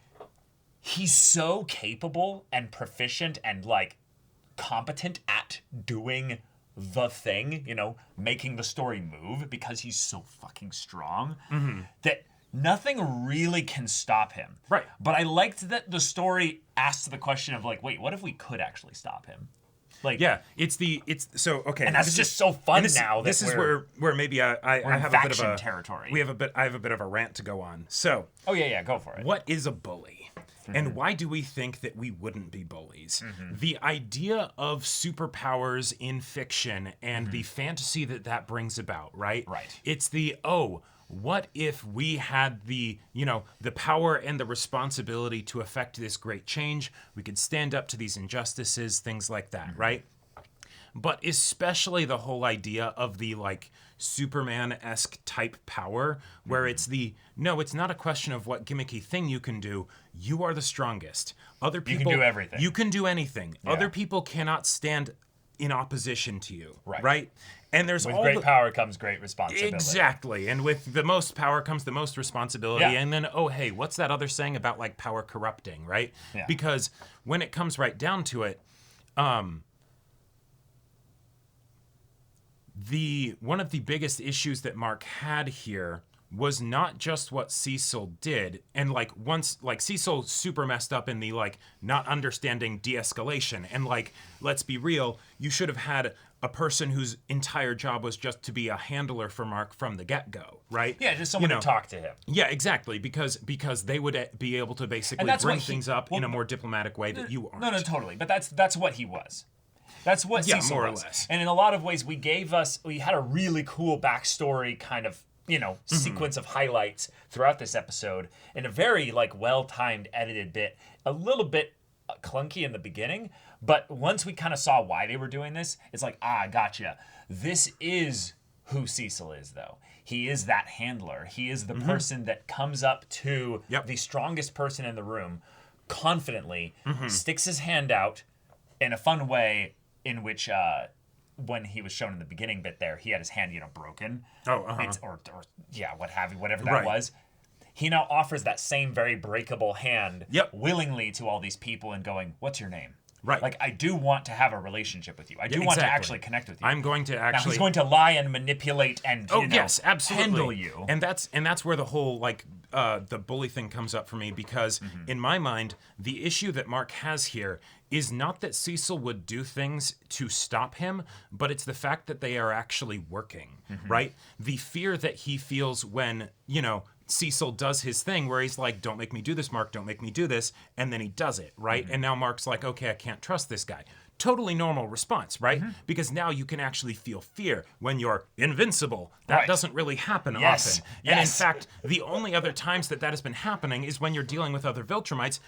[SPEAKER 1] he's so capable and proficient and like competent at doing the thing, making the story move because he's so fucking strong that nothing really can stop him.
[SPEAKER 2] Right.
[SPEAKER 1] But I liked that the story asked the question of like, wait, what if we could actually stop him? Like,
[SPEAKER 2] it's okay,
[SPEAKER 1] and that's just so fun now. That
[SPEAKER 2] this is where maybe I have a bit of a
[SPEAKER 1] territory.
[SPEAKER 2] I have a bit of a rant to go on. So,
[SPEAKER 1] go for it.
[SPEAKER 2] What is a bully? And why do we think that we wouldn't be bullies? The idea of superpowers in fiction and the fantasy that brings about, right?
[SPEAKER 1] Right.
[SPEAKER 2] It's what if we had the power and the responsibility to affect this great change? We could stand up to these injustices, things like that, right? But especially the whole idea of the like Superman-esque type power, where it's not a question of what gimmicky thing you can do. You are the strongest. Other people,
[SPEAKER 1] you can do everything.
[SPEAKER 2] You can do anything.
[SPEAKER 1] Yeah.
[SPEAKER 2] Other people cannot stand in opposition to you, right? And there's
[SPEAKER 1] with great power comes great responsibility.
[SPEAKER 2] Exactly. And with the most power comes the most responsibility.
[SPEAKER 1] Yeah.
[SPEAKER 2] And then, what's that other saying about like power corrupting, right?
[SPEAKER 1] Yeah.
[SPEAKER 2] Because when it comes right down to it, one of the biggest issues that Mark had here was not just what Cecil did, and like once like Cecil super messed up in the like not understanding de-escalation, and like let's be real, you should have had a person whose entire job was just to be a handler for Mark from the get-go, right?
[SPEAKER 1] Yeah, just someone to talk to him.
[SPEAKER 2] Yeah, exactly, because they would be able to basically bring things up in a more diplomatic way that you aren't.
[SPEAKER 1] No, totally. But that's what he was. That's what Cecil
[SPEAKER 2] more or
[SPEAKER 1] was.
[SPEAKER 2] less.
[SPEAKER 1] And in a lot of ways, we had a really cool backstory kind of, sequence of highlights throughout this episode in a very like well-timed edited bit, a little bit clunky in the beginning, But once we kind of saw why they were doing this, it's like, gotcha. This is who Cecil is, though. He is that handler. He is the person that comes up to the strongest person in the room confidently, sticks his hand out in a fun way in which when he was shown in the beginning bit there, he had his hand, broken. What have you, whatever that was. He now offers that same very breakable hand willingly to all these people and going, what's your name?
[SPEAKER 2] Right.
[SPEAKER 1] Like, I do want to have a relationship with you. I do want to actually connect with you.
[SPEAKER 2] I'm going to actually...
[SPEAKER 1] Now, he's going to lie and manipulate and,
[SPEAKER 2] yes, absolutely.
[SPEAKER 1] handle you.
[SPEAKER 2] And that's where the whole, the bully thing comes up for me, because in my mind, the issue that Mark has here is not that Cecil would do things to stop him, but it's the fact that they are actually working, right? The fear that he feels when, Cecil does his thing where he's like, don't make me do this, Mark, don't make me do this. And then he does it, right? And now Mark's like, okay, I can't trust this guy. Totally normal response, right? Because now you can actually feel fear when you're invincible. That doesn't really happen often. And in fact, the only other times that has been happening is when you're dealing with other Viltrumites.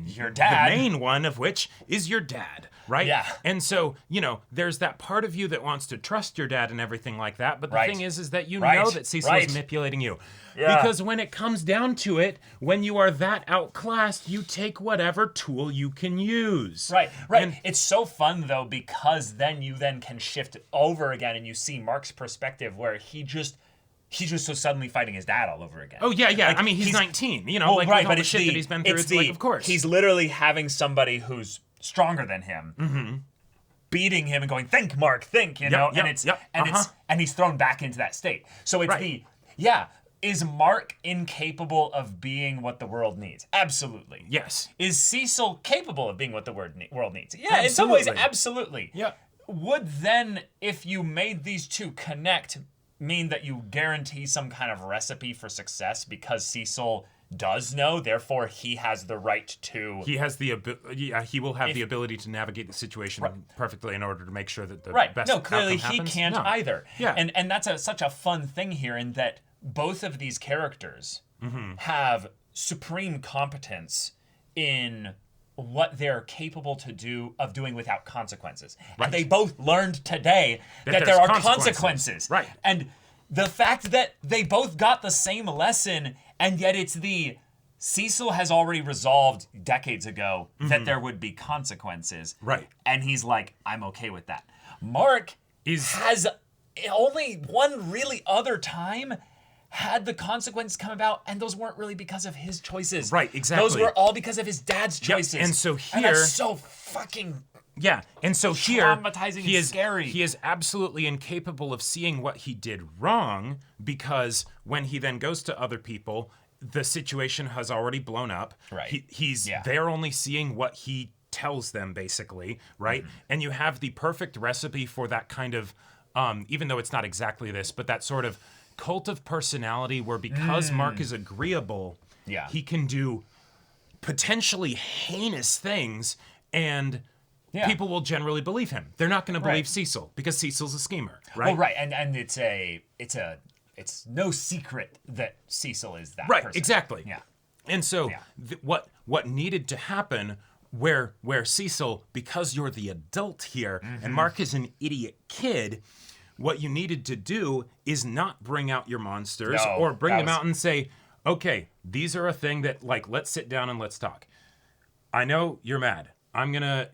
[SPEAKER 1] Your dad.
[SPEAKER 2] The main one of which is your dad, right?
[SPEAKER 1] Yeah.
[SPEAKER 2] And so, there's that part of you that wants to trust your dad and everything like that. But the thing is that you know that Cecil is manipulating you. Yeah. Because when it comes down to it, when you are that outclassed, you take whatever tool you can use.
[SPEAKER 1] Right. And it's so fun, though, because then you can shift over again and you see Mark's perspective where he's just so suddenly fighting his dad all over again.
[SPEAKER 2] Oh, yeah. Like, I mean, he's 19, with all the shit that he's been through, it's like, of course.
[SPEAKER 1] He's literally having somebody who's stronger than him beating him and going, think, Mark, think, and he's thrown back into that state. So it's is Mark incapable of being what the world needs? Absolutely.
[SPEAKER 2] Yes.
[SPEAKER 1] Is Cecil capable of being what the world needs? Yeah, in some ways, absolutely.
[SPEAKER 2] Yeah.
[SPEAKER 1] Would then, if you made these two connect, mean that you guarantee some kind of recipe for success because Cecil does know, therefore he has the right to...
[SPEAKER 2] He has the he will have the ability to navigate the situation perfectly in order to make sure that the best
[SPEAKER 1] No, clearly
[SPEAKER 2] outcome happens?
[SPEAKER 1] He can't either.
[SPEAKER 2] Yeah.
[SPEAKER 1] And that's such a fun thing here in that both of these characters have supreme competence in what they're capable of doing without consequences.
[SPEAKER 2] Right.
[SPEAKER 1] And they both learned today that there are consequences.
[SPEAKER 2] Right.
[SPEAKER 1] And the fact that they both got the same lesson, and yet it's Cecil has already resolved decades ago that there would be consequences.
[SPEAKER 2] Right.
[SPEAKER 1] And he's like, I'm okay with that. Mark has only one really other time had the consequences come about, and those weren't really because of his choices.
[SPEAKER 2] Right, exactly.
[SPEAKER 1] Those were all because of his dad's choices.
[SPEAKER 2] Yep. And so here...
[SPEAKER 1] And that's so fucking...
[SPEAKER 2] Yeah, and so here...
[SPEAKER 1] Traumatizing and scary.
[SPEAKER 2] He is absolutely incapable of seeing what he did wrong, because when he then goes to other people, the situation has already blown up.
[SPEAKER 1] Right.
[SPEAKER 2] They're only seeing what he tells them, basically, right? And you have the perfect recipe for that kind of, even though it's not exactly this, but that sort of cult of personality where because Mark is agreeable, he can do potentially heinous things, and people will generally believe him. They're not going to believe Cecil because Cecil's a schemer, right?
[SPEAKER 1] Well, right, and it's no secret that Cecil is that person.
[SPEAKER 2] Exactly.
[SPEAKER 1] Yeah.
[SPEAKER 2] And so what needed to happen where Cecil, because you're the adult here and Mark is an idiot kid, what you needed to do is not bring out your monsters or bring them out and say, okay, these are a thing that, let's sit down and let's talk. I know you're mad. I'm going to,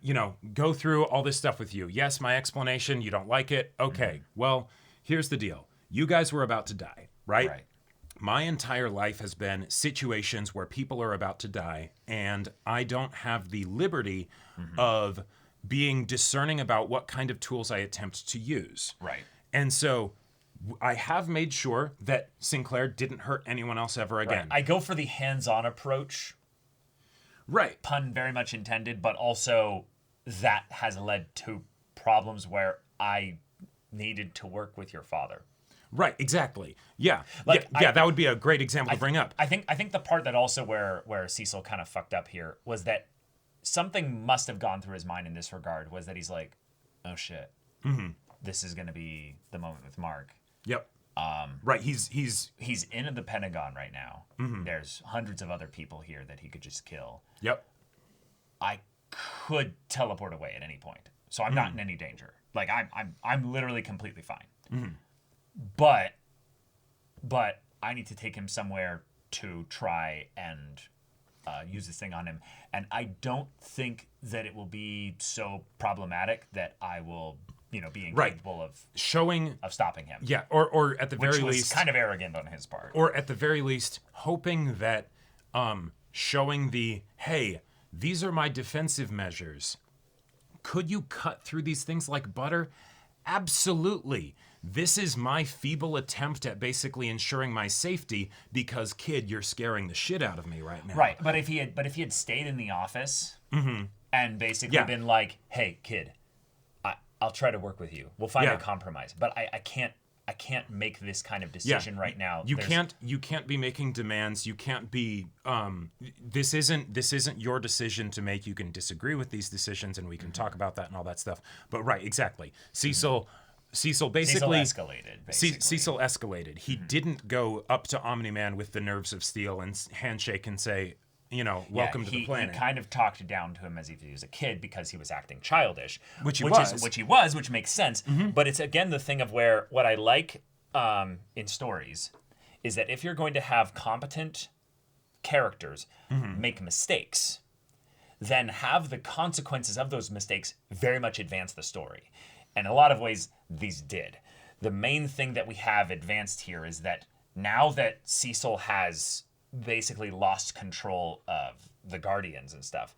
[SPEAKER 2] go through all this stuff with you. Yes, my explanation, you don't like it. Okay, well, here's the deal. You guys were about to die, right?
[SPEAKER 1] Right.
[SPEAKER 2] My entire life has been situations where people are about to die, and I don't have the liberty of being discerning about what kind of tools I attempt to use.
[SPEAKER 1] Right.
[SPEAKER 2] And so I have made sure that Sinclair didn't hurt anyone else ever again.
[SPEAKER 1] Right. I go for the hands-on approach.
[SPEAKER 2] Right.
[SPEAKER 1] Pun very much intended, but also that has led to problems where I needed to work with your father.
[SPEAKER 2] Right, exactly. Yeah. That would be a great example to bring up.
[SPEAKER 1] I think the part that also where Cecil kind of fucked up here was that something must have gone through his mind in this regard, was that he's like, oh shit. This is going to be the moment with Mark.
[SPEAKER 2] Yep. Right. He's
[SPEAKER 1] in the Pentagon right now. There's hundreds of other people here that he could just kill.
[SPEAKER 2] Yep.
[SPEAKER 1] I could teleport away at any point, so I'm not in any danger. Like I'm literally completely fine. But I need to take him somewhere to try and use this thing on him, and I don't think that it will be so problematic that I will, be incapable of stopping him.
[SPEAKER 2] Yeah, or at the very
[SPEAKER 1] which was
[SPEAKER 2] least,
[SPEAKER 1] kind of arrogant on his part.
[SPEAKER 2] or at the very least, hoping that showing hey, these are my defensive measures. Could you cut through these things like butter? Absolutely. This is my feeble attempt at basically ensuring my safety because, kid, you're scaring the shit out of me right now.
[SPEAKER 1] Right, but if he had stayed in the office and basically been like, "Hey, kid, I'll try to work with you. We'll find a compromise, but I can't make this kind of decision right now."
[SPEAKER 2] You can't be making demands. You can't be. This isn't your decision to make. You can disagree with these decisions, and we can talk about that and all that stuff. But right, exactly. Cecil basically
[SPEAKER 1] escalated.
[SPEAKER 2] Cecil escalated. He didn't go up to Omni-Man with the nerves of steel and handshake and say, welcome to the planet.
[SPEAKER 1] He kind of talked down to him as if he was a kid because he was acting childish, which makes sense. But it's again the thing of where what I like in stories is that if you're going to have competent characters make mistakes, then have the consequences of those mistakes very much advance the story. And in a lot of ways, these did. The main thing that we have advanced here is that now that Cecil has basically lost control of the Guardians and stuff,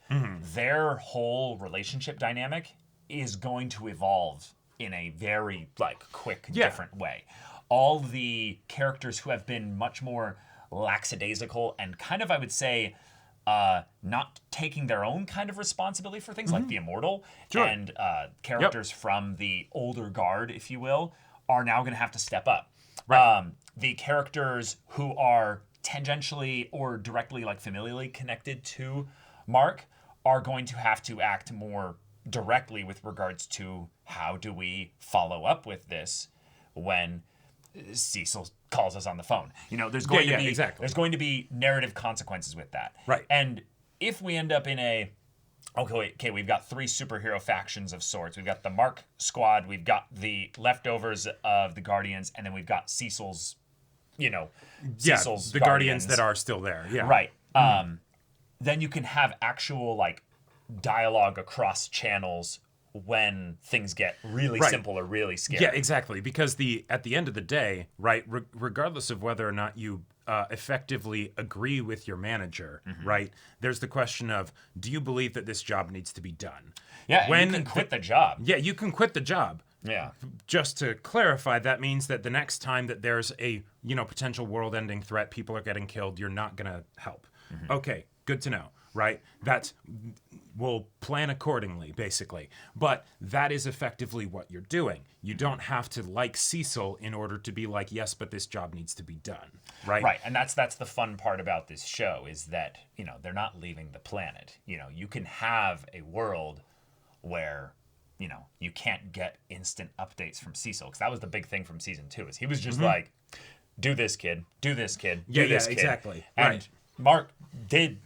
[SPEAKER 1] their whole relationship dynamic is going to evolve in a very quick, different way. All the characters who have been much more lackadaisical and kind of, I would say, not taking their own kind of responsibility for things like the Immortal and characters from the older guard, if you will, are now going to have to step up. Right. The characters who are tangentially or directly, familially connected to Mark are going to have to act more directly with regards to how do we follow up with this when Cecil calls us on the phone. There's going to be narrative consequences with that.
[SPEAKER 2] Right.
[SPEAKER 1] And if we end up in we've got 3 superhero factions of sorts. We've got the Mark squad, we've got the leftovers of the Guardians, and then we've got Cecil's, Cecil's
[SPEAKER 2] the Guardians that are still there. Yeah.
[SPEAKER 1] Right. Then you can have actual dialogue across channels when things get really simple or really scary.
[SPEAKER 2] Yeah, exactly. Because at the end of the day, right, regardless of whether or not you effectively agree with your manager, right, there's the question of, do you believe that this job needs to be done?
[SPEAKER 1] Yeah, you can quit the job.
[SPEAKER 2] Yeah, you can quit the job.
[SPEAKER 1] Yeah.
[SPEAKER 2] Just to clarify, that means that the next time that there's a, potential world-ending threat, people are getting killed, you're not going to help. Okay, good to know, right? We'll plan accordingly, basically. But that is effectively what you're doing. You don't have to like Cecil in order to be like, yes, but this job needs to be done, right?
[SPEAKER 1] Right, and that's the fun part about this show is that, they're not leaving the planet. You can have a world where, you can't get instant updates from Cecil, because that was the big thing from season 2, is he was just like, do this, kid, do this, kid, do this, kid.
[SPEAKER 2] Exactly.
[SPEAKER 1] And
[SPEAKER 2] right.
[SPEAKER 1] Mark did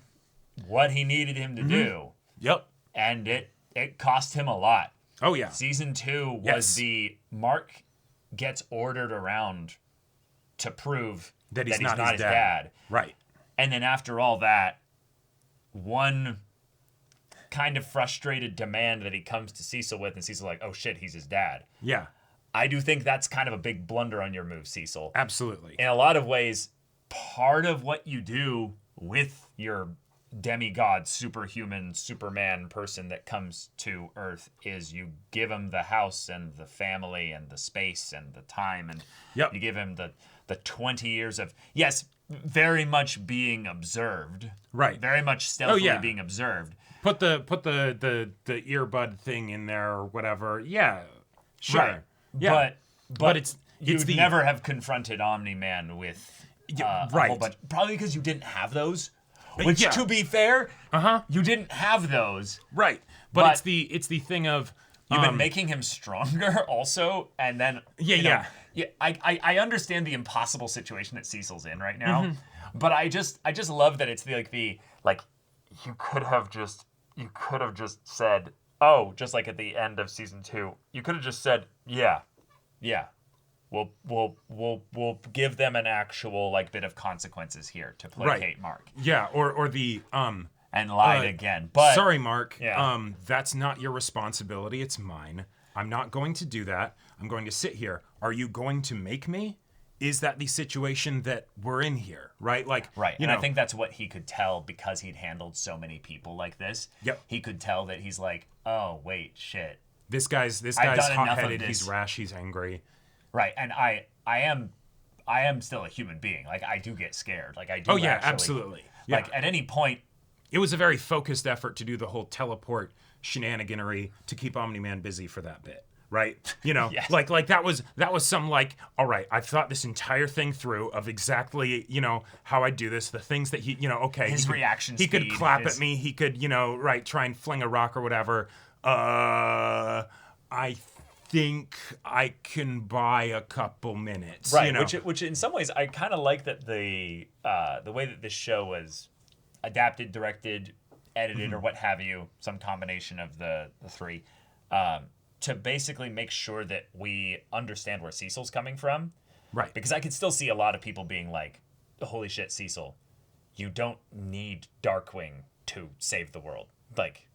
[SPEAKER 1] what he needed him to do.
[SPEAKER 2] Yep.
[SPEAKER 1] And it cost him a lot.
[SPEAKER 2] Oh, yeah.
[SPEAKER 1] Season 2 was the Mark gets ordered around to prove that he's not his dad.
[SPEAKER 2] Right.
[SPEAKER 1] And then after all that, one kind of frustrated demand that he comes to Cecil with, and Cecil's like, oh shit, he's his dad.
[SPEAKER 2] Yeah.
[SPEAKER 1] I do think that's kind of a big blunder on your move, Cecil.
[SPEAKER 2] Absolutely.
[SPEAKER 1] In a lot of ways, part of what you do with your demigod, superhuman, Superman person that comes to Earth is you give him the house and the family and the space and the time, and you give him the 20 years of, yes, very much being observed.
[SPEAKER 2] Right.
[SPEAKER 1] Very much stealthily being observed.
[SPEAKER 2] Put the earbud thing in there or whatever. Yeah. Sure.
[SPEAKER 1] Right.
[SPEAKER 2] Yeah.
[SPEAKER 1] But it's you'd never have confronted Omni-Man with a whole bunch, probably because you didn't have those. Which, to be fair, you didn't have those.
[SPEAKER 2] Right. But it's the thing of
[SPEAKER 1] you've been making him stronger also, and then I understand the impossible situation that Cecil's in right now, but I just love that it's the you could have just you could have just said, oh, just like at the end of season 2, you could have just said, yeah. We'll give them an actual like bit of consequences here to placate Mark.
[SPEAKER 2] Yeah, or the
[SPEAKER 1] and lied again. But
[SPEAKER 2] sorry, Mark. That's not your responsibility. It's mine. I'm not going to do that. I'm going to sit here. Are you going to make me? Is that the situation that we're in here, right? Like,
[SPEAKER 1] right.
[SPEAKER 2] You
[SPEAKER 1] and
[SPEAKER 2] know,
[SPEAKER 1] I think that's what he could tell because he'd handled so many people like this.
[SPEAKER 2] Yep.
[SPEAKER 1] He could tell that he's like, oh wait, shit.
[SPEAKER 2] This guy's hot-headed. He's rash. He's angry.
[SPEAKER 1] Right. And I am still a human being. Like I do get scared. Like I do.
[SPEAKER 2] Oh yeah,
[SPEAKER 1] actually,
[SPEAKER 2] absolutely. Yeah.
[SPEAKER 1] Like at any point,
[SPEAKER 2] it was a very focused effort to do the whole teleport shenaniganery to keep Omni-Man busy for that bit. Right, you know,
[SPEAKER 1] Yes.
[SPEAKER 2] like that was some like, all right, I've thought this entire thing through of exactly, you know, how I do this, the things that he, you know, okay,
[SPEAKER 1] his reaction
[SPEAKER 2] he could
[SPEAKER 1] speed,
[SPEAKER 2] clap at me, he could, you know, right, try and fling a rock or whatever. I think I can buy a couple minutes,
[SPEAKER 1] right?
[SPEAKER 2] You know?
[SPEAKER 1] Which in some ways I kind of like that the way that this show was adapted, directed, edited, or what have you, some combination of the three. To basically make sure that we understand where Cecil's coming from.
[SPEAKER 2] Right.
[SPEAKER 1] Because I could still see a lot of people being like, holy shit, Cecil, you don't need Darkwing to save the world. Like,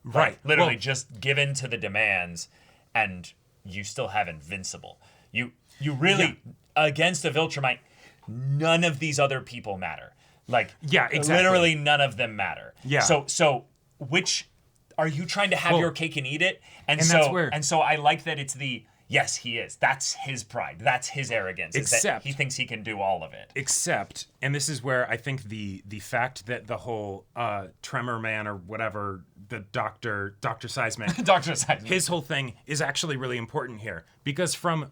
[SPEAKER 2] right.
[SPEAKER 1] Literally just give in to the demands and you still have Invincible. You really, against the Viltrumite, none of these other people matter. Like,
[SPEAKER 2] yeah, exactly.
[SPEAKER 1] Literally none of them matter.
[SPEAKER 2] Yeah.
[SPEAKER 1] So which... Are you trying to have your cake and eat it? And so,
[SPEAKER 2] that's where...
[SPEAKER 1] and so I like that it's the, yes, he is. That's his pride. That's his arrogance.
[SPEAKER 2] Except...
[SPEAKER 1] he thinks he can do all of it.
[SPEAKER 2] Except, and this is where I think the fact that the whole Tremor Man or whatever, the Dr. Seismic...
[SPEAKER 1] Dr. Seismic.
[SPEAKER 2] His whole thing is actually really important here. Because from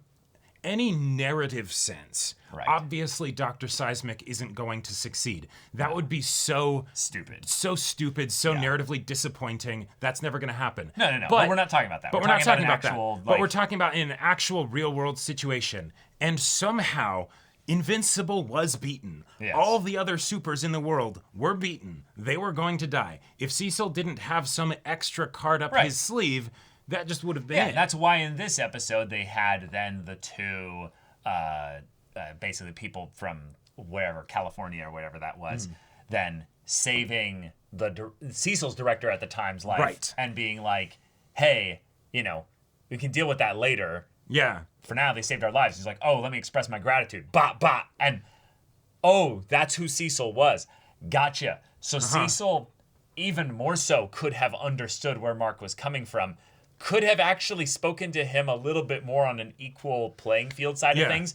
[SPEAKER 2] any narrative sense, obviously Dr. Seismic isn't going to succeed. That would be so
[SPEAKER 1] stupid,
[SPEAKER 2] so narratively disappointing. That's never going to happen.
[SPEAKER 1] No. But we're not talking about that.
[SPEAKER 2] But we're not talking about that.
[SPEAKER 1] Actual,
[SPEAKER 2] but we're talking about in an actual real world situation. And somehow Invincible was beaten.
[SPEAKER 1] Yes.
[SPEAKER 2] All the other supers in the world were beaten. They were going to die. If Cecil didn't have some extra card up his sleeve, that just would have been it.
[SPEAKER 1] That's why in this episode they had then the two, basically people from wherever, California or whatever that was, then saving Cecil's director at the time's life, and being like, hey, you know, we can deal with that later.
[SPEAKER 2] Yeah.
[SPEAKER 1] For now, they saved our lives. He's like, oh, let me express my gratitude. Bah. And, oh, that's who Cecil was. Gotcha. So Cecil, even more so, could have understood where Mark was coming from. Could have actually spoken to him a little bit more on an equal playing field side of things.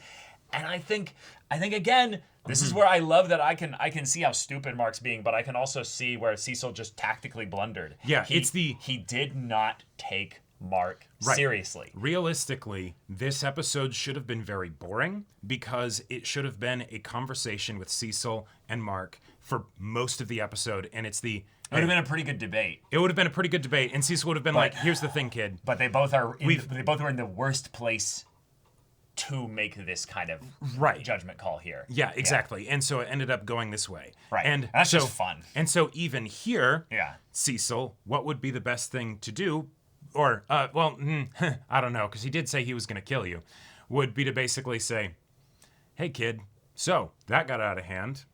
[SPEAKER 1] And I think again, this is where I love that I can see how stupid Mark's being, but I can also see where Cecil just tactically blundered.
[SPEAKER 2] Yeah,
[SPEAKER 1] he did not take Mark seriously.
[SPEAKER 2] Realistically, this episode should have been very boring because it should have been a conversation with Cecil and Mark for most of the episode, and it's the...
[SPEAKER 1] It would have been a pretty good debate.
[SPEAKER 2] It would have been a pretty good debate, and Cecil would have been like, here's the thing, kid.
[SPEAKER 1] But they both are they both were in the worst place to make this kind of judgment call here.
[SPEAKER 2] Yeah, exactly. And so it ended up going this way.
[SPEAKER 1] Right.
[SPEAKER 2] And
[SPEAKER 1] that's just fun.
[SPEAKER 2] And so even here, Cecil, what would be the best thing to do? Or, I don't know, because he did say he was going to kill you, would be to basically say, hey, kid, so that got out of hand.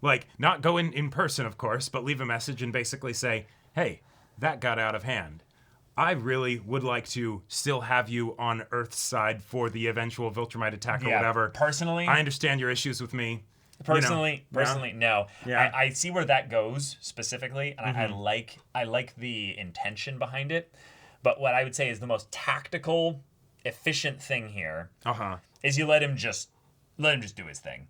[SPEAKER 2] Like, not go in person, of course, but leave a message and basically say, hey, that got out of hand. I really would like to still have you on Earth's side for the eventual Viltrumite attack or whatever.
[SPEAKER 1] Personally,
[SPEAKER 2] I understand your issues with me.
[SPEAKER 1] Personally, no.
[SPEAKER 2] Yeah.
[SPEAKER 1] I see where that goes specifically, and I like the intention behind it. But what I would say is the most tactical, efficient thing here is you let him just do his thing.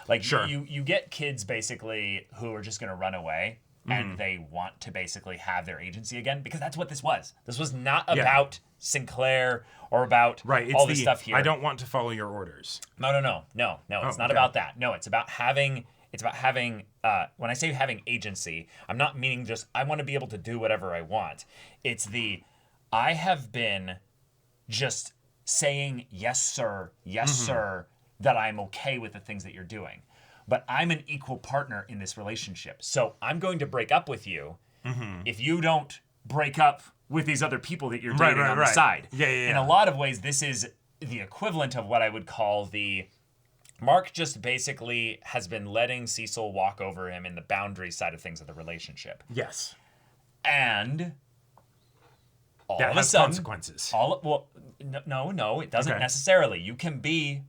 [SPEAKER 1] Like you get kids basically who are just going to run away and they want to basically have their agency again, because that's what this was. This was not about Sinclair or about all this stuff here.
[SPEAKER 2] I don't want to follow your orders.
[SPEAKER 1] No. It's not about that. No, it's about having. When I say having agency, I'm not meaning just I want to be able to do whatever I want. It's I have been just saying yes, sir, that I'm okay with the things that you're doing. but I'm an equal partner in this relationship. So I'm going to break up with you if you don't break up with these other people that you're dating on the side.
[SPEAKER 2] Yeah.
[SPEAKER 1] In a lot of ways, this is the equivalent of what I would call the Mark just basically has been letting Cecil walk over him in the boundary side of things of the relationship.
[SPEAKER 2] Yes.
[SPEAKER 1] And all
[SPEAKER 2] that
[SPEAKER 1] of
[SPEAKER 2] has
[SPEAKER 1] a sudden,
[SPEAKER 2] consequences.
[SPEAKER 1] No, it doesn't necessarily. You can be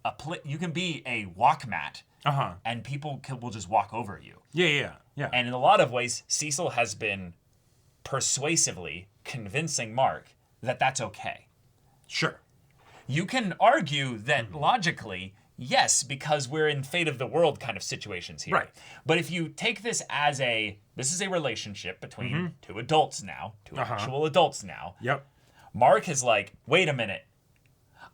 [SPEAKER 1] a walk mat, and people will just walk over you.
[SPEAKER 2] Yeah.
[SPEAKER 1] And in a lot of ways, Cecil has been persuasively convincing Mark that that's okay.
[SPEAKER 2] Sure.
[SPEAKER 1] You can argue that logically, yes, because we're in fate of the world kind of situations here.
[SPEAKER 2] Right.
[SPEAKER 1] But if you take this as this is a relationship between two adults now, two actual adults now.
[SPEAKER 2] Yep.
[SPEAKER 1] Mark is like, wait a minute.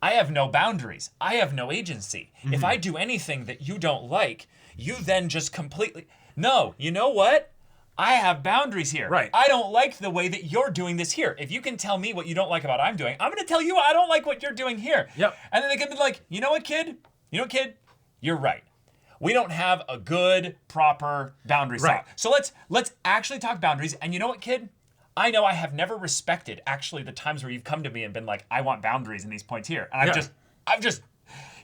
[SPEAKER 1] I have no boundaries. I have no agency. If I do anything that you don't like, you then just completely... No, you know what? I have boundaries here.
[SPEAKER 2] Right.
[SPEAKER 1] I don't like the way that you're doing this here. If you can tell me what you don't like about I'm doing, I'm going to tell you I don't like what you're doing here.
[SPEAKER 2] Yep.
[SPEAKER 1] And then they can be like, you know what, kid? You're right. We don't have a good, proper boundary
[SPEAKER 2] Right.
[SPEAKER 1] set. So let's actually talk boundaries. And you know what, kid? I know I have never respected actually the times where you've come to me and been like, I want boundaries in these points here. And I've just,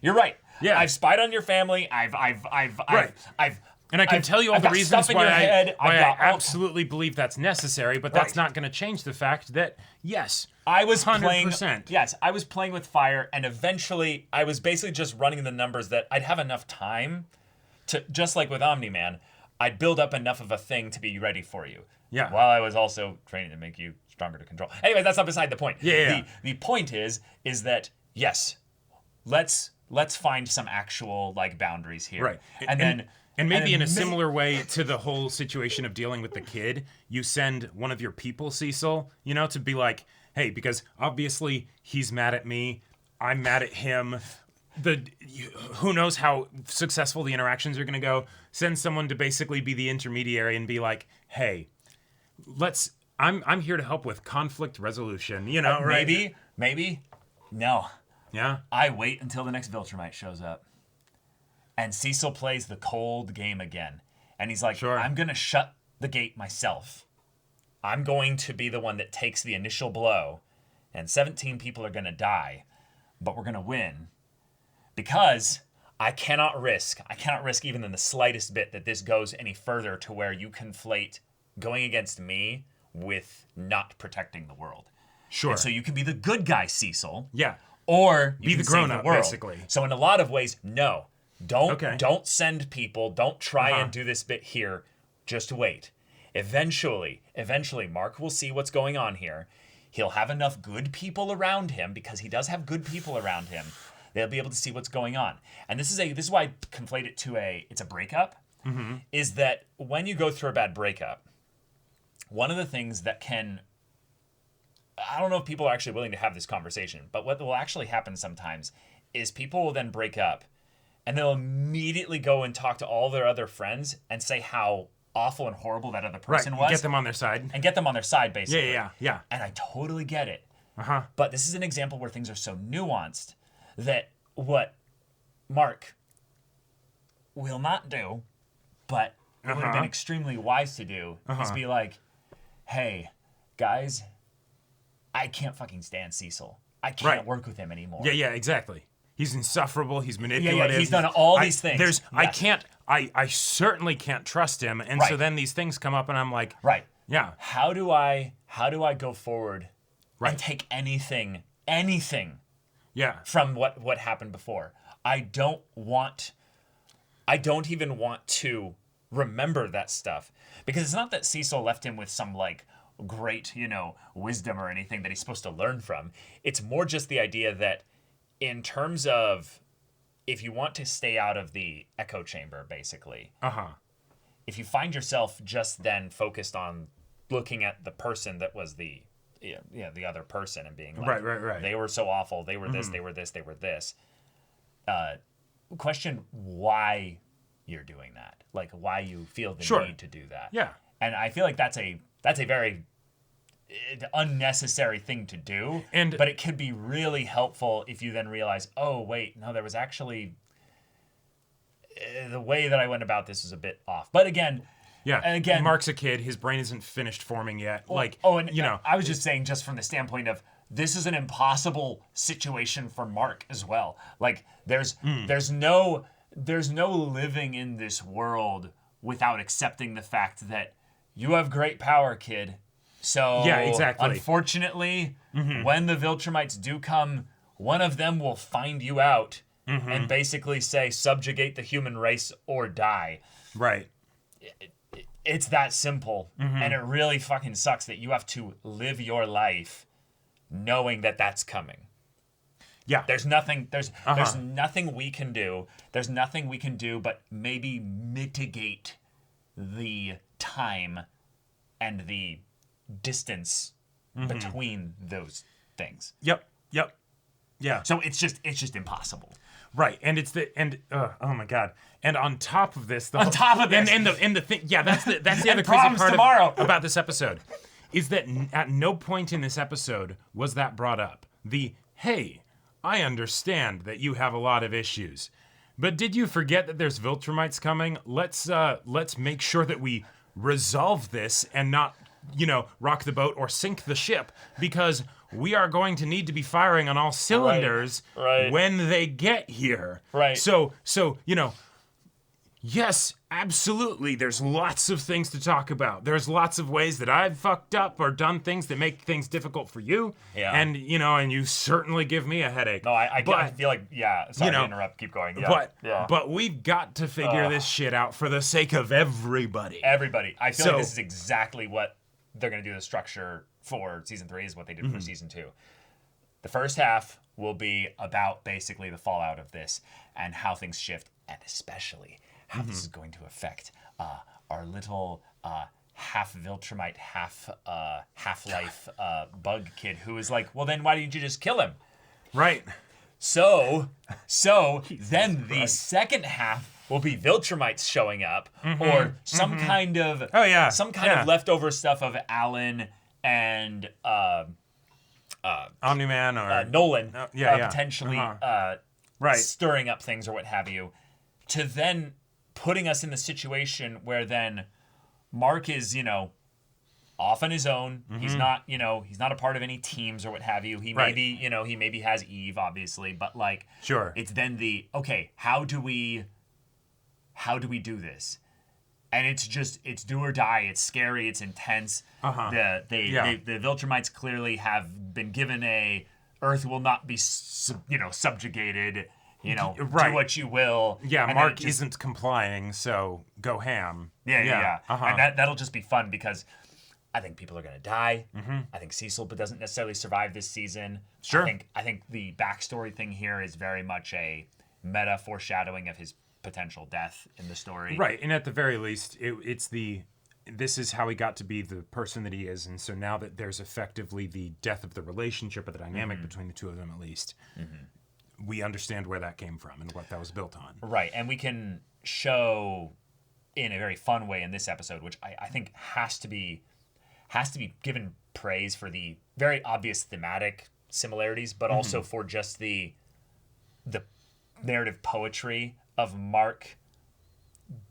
[SPEAKER 1] you're right.
[SPEAKER 2] Yeah.
[SPEAKER 1] I've spied on your family.
[SPEAKER 2] And I can tell you all
[SPEAKER 1] I've
[SPEAKER 2] the
[SPEAKER 1] got
[SPEAKER 2] reasons
[SPEAKER 1] stuff in
[SPEAKER 2] why
[SPEAKER 1] your head.
[SPEAKER 2] I absolutely believe that's necessary, but that's not going to change the fact that, yes,
[SPEAKER 1] I was
[SPEAKER 2] 100%.
[SPEAKER 1] I was playing with fire, and eventually I was basically just running the numbers that I'd have enough time to, just like with Omni-Man, I'd build up enough of a thing to be ready for you.
[SPEAKER 2] Yeah.
[SPEAKER 1] While I was also training to make you stronger to control. Anyway, that's not beside the point.
[SPEAKER 2] Yeah.
[SPEAKER 1] The point is that, yes, let's find some actual like boundaries here.
[SPEAKER 2] Right. And maybe in a similar way to the whole situation of dealing with the kid, you send one of your people, Cecil, to be like, hey, because obviously he's mad at me, I'm mad at him. Who knows how successful the interactions are going to go. Send someone to basically be the intermediary and be like, hey, I'm here to help with conflict resolution, right?
[SPEAKER 1] Maybe. No.
[SPEAKER 2] Yeah?
[SPEAKER 1] I wait until the next Viltrumite shows up. And Cecil plays the cold game again. And he's like, sure. I'm going to shut the gate myself. I'm going to be the one that takes the initial blow. And 17 people are going to die. But we're going to win. Because I cannot risk even in the slightest bit that this goes any further to where you conflate going against me with not protecting the world.
[SPEAKER 2] Sure.
[SPEAKER 1] And so you can be the good guy, Cecil.
[SPEAKER 2] Yeah.
[SPEAKER 1] Or you
[SPEAKER 2] be
[SPEAKER 1] can
[SPEAKER 2] the grown
[SPEAKER 1] save
[SPEAKER 2] up,
[SPEAKER 1] the world.
[SPEAKER 2] basically.
[SPEAKER 1] So in a lot of ways, no. Don't send people. Don't try and do this bit here. Just wait. Eventually, Mark will see what's going on here. He'll have enough good people around him, because he does have good people around him. They'll be able to see what's going on. And this is why I conflate it to it's a breakup. Is that when you go through a bad breakup, one of the things that I don't know if people are actually willing to have this conversation, but what will actually happen sometimes is people will then break up and they'll immediately go and talk to all their other friends and say how awful and horrible that other person was.
[SPEAKER 2] Get them on their side.
[SPEAKER 1] And get them on their side, basically.
[SPEAKER 2] Yeah.
[SPEAKER 1] And I totally get it. But this is an example where things are so nuanced that what Mark will not do, but would have been extremely wise to do, is be like, hey, guys, I can't fucking stand Cecil. I can't work with him anymore.
[SPEAKER 2] Yeah, exactly. He's insufferable. He's manipulative.
[SPEAKER 1] Yeah, he's done all these things.
[SPEAKER 2] I certainly can't trust him. And so then these things come up and I'm like, yeah.
[SPEAKER 1] How do I go forward and take anything from what happened before? I don't even want to remember that stuff, because it's not that Cecil left him with some like great, wisdom or anything that he's supposed to learn from. It's more just the idea that in terms of if you want to stay out of the echo chamber, basically, if you find yourself just then focused on looking at the person that was the other person and being like,
[SPEAKER 2] right.
[SPEAKER 1] They were so awful. They were this, they were this, they were this. Question why you're doing that. Like why you feel the need to do that.
[SPEAKER 2] Yeah.
[SPEAKER 1] And I feel like that's a very unnecessary thing to do. But it could be really helpful if you then realize, oh wait, no, there was actually the way that I went about this is a bit off. But again,
[SPEAKER 2] Yeah,
[SPEAKER 1] and again,
[SPEAKER 2] Mark's a kid. His brain isn't finished forming yet.
[SPEAKER 1] and you know, I was just saying, just from the standpoint of this is an impossible situation for Mark as well. Like, there's no living in this world without accepting the fact that you have great power, kid. So
[SPEAKER 2] yeah, exactly.
[SPEAKER 1] Unfortunately, when the Viltrumites do come, one of them will find you out and basically say, subjugate the human race or die.
[SPEAKER 2] Right.
[SPEAKER 1] It's that simple. And it really fucking sucks that you have to live your life knowing that that's coming.
[SPEAKER 2] Yeah.
[SPEAKER 1] There's nothing we can do. There's nothing we can do but maybe mitigate the time and the distance between those things.
[SPEAKER 2] Yep. Yeah.
[SPEAKER 1] So it's just impossible.
[SPEAKER 2] Right, and oh my god, and on top of this,
[SPEAKER 1] and
[SPEAKER 2] the thing, yeah, that's the other crazy part about this episode, is that at no point in this episode was that brought up. Hey, I understand that you have a lot of issues, but did you forget that there's Viltrumites coming? Let's make sure that we resolve this and not, rock the boat or sink the ship, because we are going to need to be firing on all cylinders when they get here.
[SPEAKER 1] Right.
[SPEAKER 2] So, yes, absolutely, there's lots of things to talk about. There's lots of ways that I've fucked up or done things that make things difficult for you.
[SPEAKER 1] Yeah.
[SPEAKER 2] And, and you certainly give me a headache.
[SPEAKER 1] No, I feel like, sorry to interrupt, keep going. Yeah.
[SPEAKER 2] But we've got to figure this shit out for the sake of everybody.
[SPEAKER 1] Everybody. I feel like this is exactly what they're going to do. The structure for season 3 is what they did for season 2. The first half will be about basically the fallout of this and how things shift, and especially how this is going to affect our little half Viltrumite, half-life bug kid who is like, well, then why didn't you just kill him?
[SPEAKER 2] Right.
[SPEAKER 1] So then the second half will be Viltrumites showing up, or some kind of of leftover stuff of Alan and
[SPEAKER 2] Omni-Man or
[SPEAKER 1] Nolan potentially stirring up things or what have you, to then putting us in the situation where then Mark is, off on his own. He's not, he's not a part of any teams or what have you. He maybe has Eve, obviously, but like,
[SPEAKER 2] sure,
[SPEAKER 1] it's then how do we do this? And it's do or die. It's scary. It's intense. The Viltrumites clearly have been given Earth will not be subjugated. Do what you will.
[SPEAKER 2] Yeah, and Mark isn't complying, so go ham.
[SPEAKER 1] Yeah. And that'll just be fun because I think people are gonna die. I think Cecil doesn't necessarily survive this season.
[SPEAKER 2] Sure.
[SPEAKER 1] I think the backstory thing here is very much a meta foreshadowing of his potential death in the story.
[SPEAKER 2] Right, and at the very least, this is how he got to be the person that he is, and so now that there's effectively the death of the relationship or the dynamic between the two of them, at least, we understand where that came from and what that was built on.
[SPEAKER 1] Right, and we can show in a very fun way in this episode, which I think has to be given praise for the very obvious thematic similarities, but also for just the narrative poetry of Mark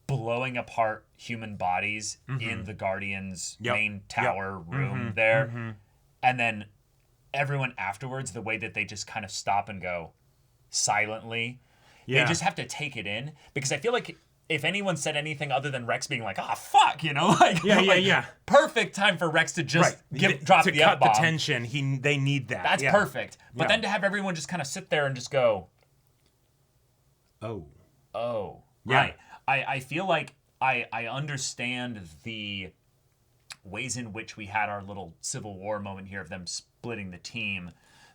[SPEAKER 1] blowing apart human bodies in the Guardians' main tower room there. And then everyone afterwards, the way that they just kind of stop and go silently. They just have to take it in, because I feel like if anyone said anything other than Rex being like, "Ah, fuck," perfect time for Rex to just drop the F-bomb.
[SPEAKER 2] To cut the tension, they need that.
[SPEAKER 1] That's perfect. But then to have everyone just kind of sit there and just go, oh, right. I feel like I understand the ways in which we had our little Civil War moment here of them splitting the team,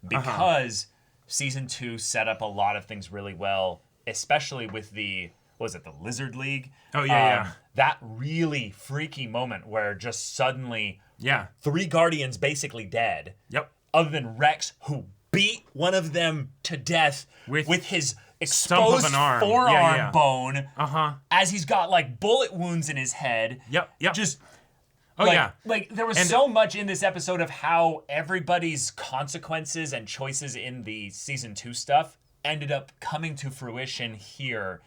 [SPEAKER 1] because season 2 set up a lot of things really well, especially with the Lizard League?
[SPEAKER 2] Oh, yeah.
[SPEAKER 1] That really freaky moment where just suddenly 3 Guardians basically dead.
[SPEAKER 2] Yep.
[SPEAKER 1] Other than Rex, who beat one of them to death with his exposed
[SPEAKER 2] of an arm.
[SPEAKER 1] forearm bone as he's got like bullet wounds in his head.
[SPEAKER 2] Yep.
[SPEAKER 1] Just
[SPEAKER 2] Oh,
[SPEAKER 1] like there was so much in this episode of how everybody's consequences and choices in the season 2 stuff ended up coming to fruition here.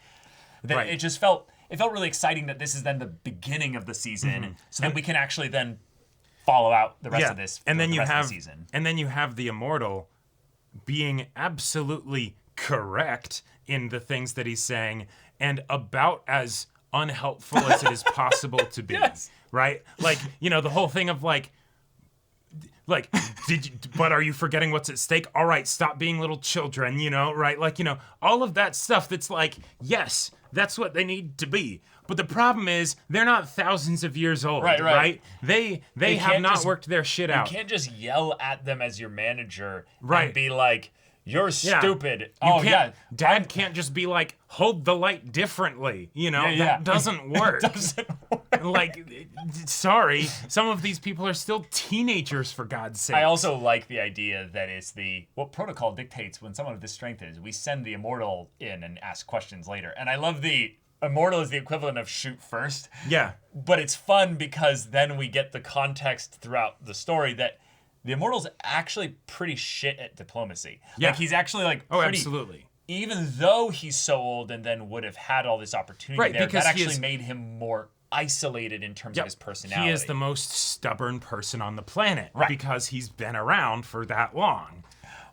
[SPEAKER 1] That it just felt really exciting that this is then the beginning of the season, so that we can actually then follow out the rest of this.
[SPEAKER 2] And then
[SPEAKER 1] the
[SPEAKER 2] you
[SPEAKER 1] rest
[SPEAKER 2] have
[SPEAKER 1] of the season.
[SPEAKER 2] and then you have the Immortal being absolutely correct in the things that he's saying, and about as unhelpful as it is possible to be. Right? Like, you know, the whole thing of like, but are you forgetting what's at stake? All right, stop being little children, you know, right? Like, you know, all of that stuff that's like, yes, that's what they need to be. But the problem is they're not thousands of years old, right? They have not worked their shit out.
[SPEAKER 1] You can't just yell at them as your manager
[SPEAKER 2] Right.
[SPEAKER 1] and be like, you're stupid.
[SPEAKER 2] Dad can't just be like, hold the light differently. You know,
[SPEAKER 1] Yeah,
[SPEAKER 2] that doesn't work. Like, sorry, some of these people are still teenagers, for God's sake.
[SPEAKER 1] I also like the idea that it's what protocol dictates when someone of this strength is. We send the Immortal in and ask questions later. And I love the Immortal is the equivalent of shoot first.
[SPEAKER 2] Yeah.
[SPEAKER 1] But it's fun because then we get the context throughout the story that the Immortal's actually pretty shit at diplomacy.
[SPEAKER 2] Yeah.
[SPEAKER 1] Like, he's actually like
[SPEAKER 2] Oh,
[SPEAKER 1] pretty,
[SPEAKER 2] absolutely.
[SPEAKER 1] even though he's so old and then would have had all this opportunity
[SPEAKER 2] Right,
[SPEAKER 1] there,
[SPEAKER 2] because
[SPEAKER 1] that
[SPEAKER 2] he
[SPEAKER 1] actually
[SPEAKER 2] is-
[SPEAKER 1] made him more isolated in terms of his personality.
[SPEAKER 2] He is the most stubborn person on the planet
[SPEAKER 1] Right.
[SPEAKER 2] because he's been around for that long.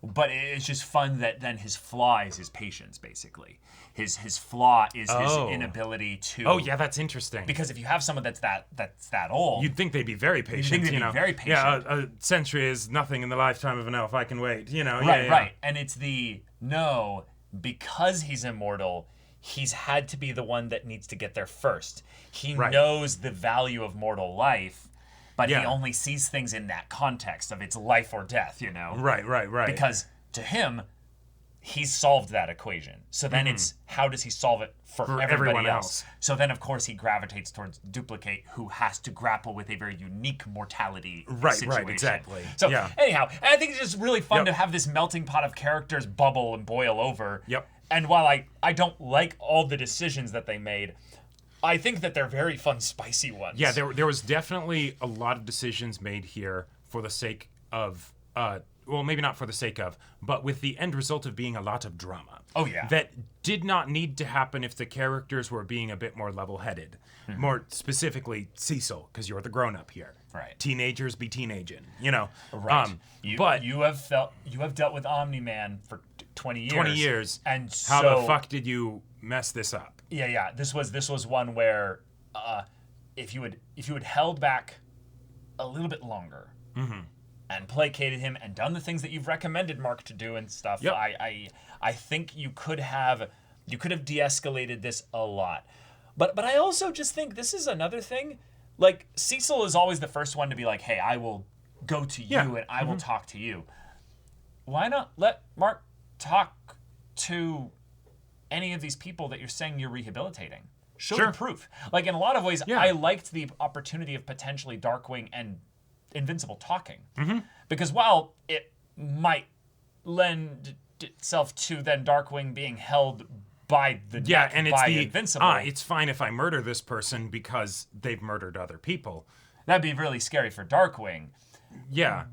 [SPEAKER 1] But it's just fun that then his flaw is his patience, basically. His flaw is his inability to.
[SPEAKER 2] Oh yeah, that's interesting.
[SPEAKER 1] Because if you have someone that's that old,
[SPEAKER 2] You'd think they'd be very patient.
[SPEAKER 1] You'd think they'd
[SPEAKER 2] you
[SPEAKER 1] be
[SPEAKER 2] know?
[SPEAKER 1] very patient.
[SPEAKER 2] Yeah, a century is nothing in the lifetime of an elf. I can wait. You know.
[SPEAKER 1] Right,
[SPEAKER 2] yeah.
[SPEAKER 1] right. And it's because he's immortal, he's had to be the one that needs to get there first. He knows the value of mortal life, but he only sees things in that context of it's life or death, you know?
[SPEAKER 2] Right.
[SPEAKER 1] Because to him, he's solved that equation. So then it's how does he solve it for everybody
[SPEAKER 2] everyone
[SPEAKER 1] else? So then, of course, he gravitates towards Duplicate, who has to grapple with a very unique mortality situation.
[SPEAKER 2] Right, exactly.
[SPEAKER 1] So
[SPEAKER 2] Yeah.
[SPEAKER 1] anyhow, I think it's just really fun to have this melting pot of characters bubble and boil over.
[SPEAKER 2] Yep.
[SPEAKER 1] And while I don't like all the decisions that they made, I think that they're very fun, spicy ones.
[SPEAKER 2] Yeah, there was definitely a lot of decisions made here for the sake of, well, maybe not for the sake of, but with the end result of being a lot of drama.
[SPEAKER 1] Oh, yeah.
[SPEAKER 2] That did not need to happen if the characters were being a bit more level-headed. More specifically, Cecil, because you're the grown-up here.
[SPEAKER 1] Right.
[SPEAKER 2] Teenagers be teenaging, you know.
[SPEAKER 1] Right.
[SPEAKER 2] But
[SPEAKER 1] you have dealt with Omni-Man for 20 years.
[SPEAKER 2] 20 years.
[SPEAKER 1] And
[SPEAKER 2] how
[SPEAKER 1] so,
[SPEAKER 2] the fuck did you mess this up?
[SPEAKER 1] Yeah. This was one where if you had held back a little bit longer and placated him and done the things that you've recommended Mark to do and stuff,
[SPEAKER 2] Yep.
[SPEAKER 1] I think you could have de-escalated this a lot. But I also just think this is another thing. Like, Cecil is always the first one to be like, hey, I will go to you and I will talk to you. Why not let Mark talk to any of these people that you're saying you're rehabilitating? Show the proof. Like, in a lot of ways, I liked the opportunity of potentially Darkwing and Invincible talking. Because while it might lend itself to then Darkwing being held by the neck
[SPEAKER 2] and it's
[SPEAKER 1] by
[SPEAKER 2] the
[SPEAKER 1] Invincible.
[SPEAKER 2] It's fine if I murder this person because they've murdered other people.
[SPEAKER 1] That'd be really scary for Darkwing.
[SPEAKER 2] Yeah.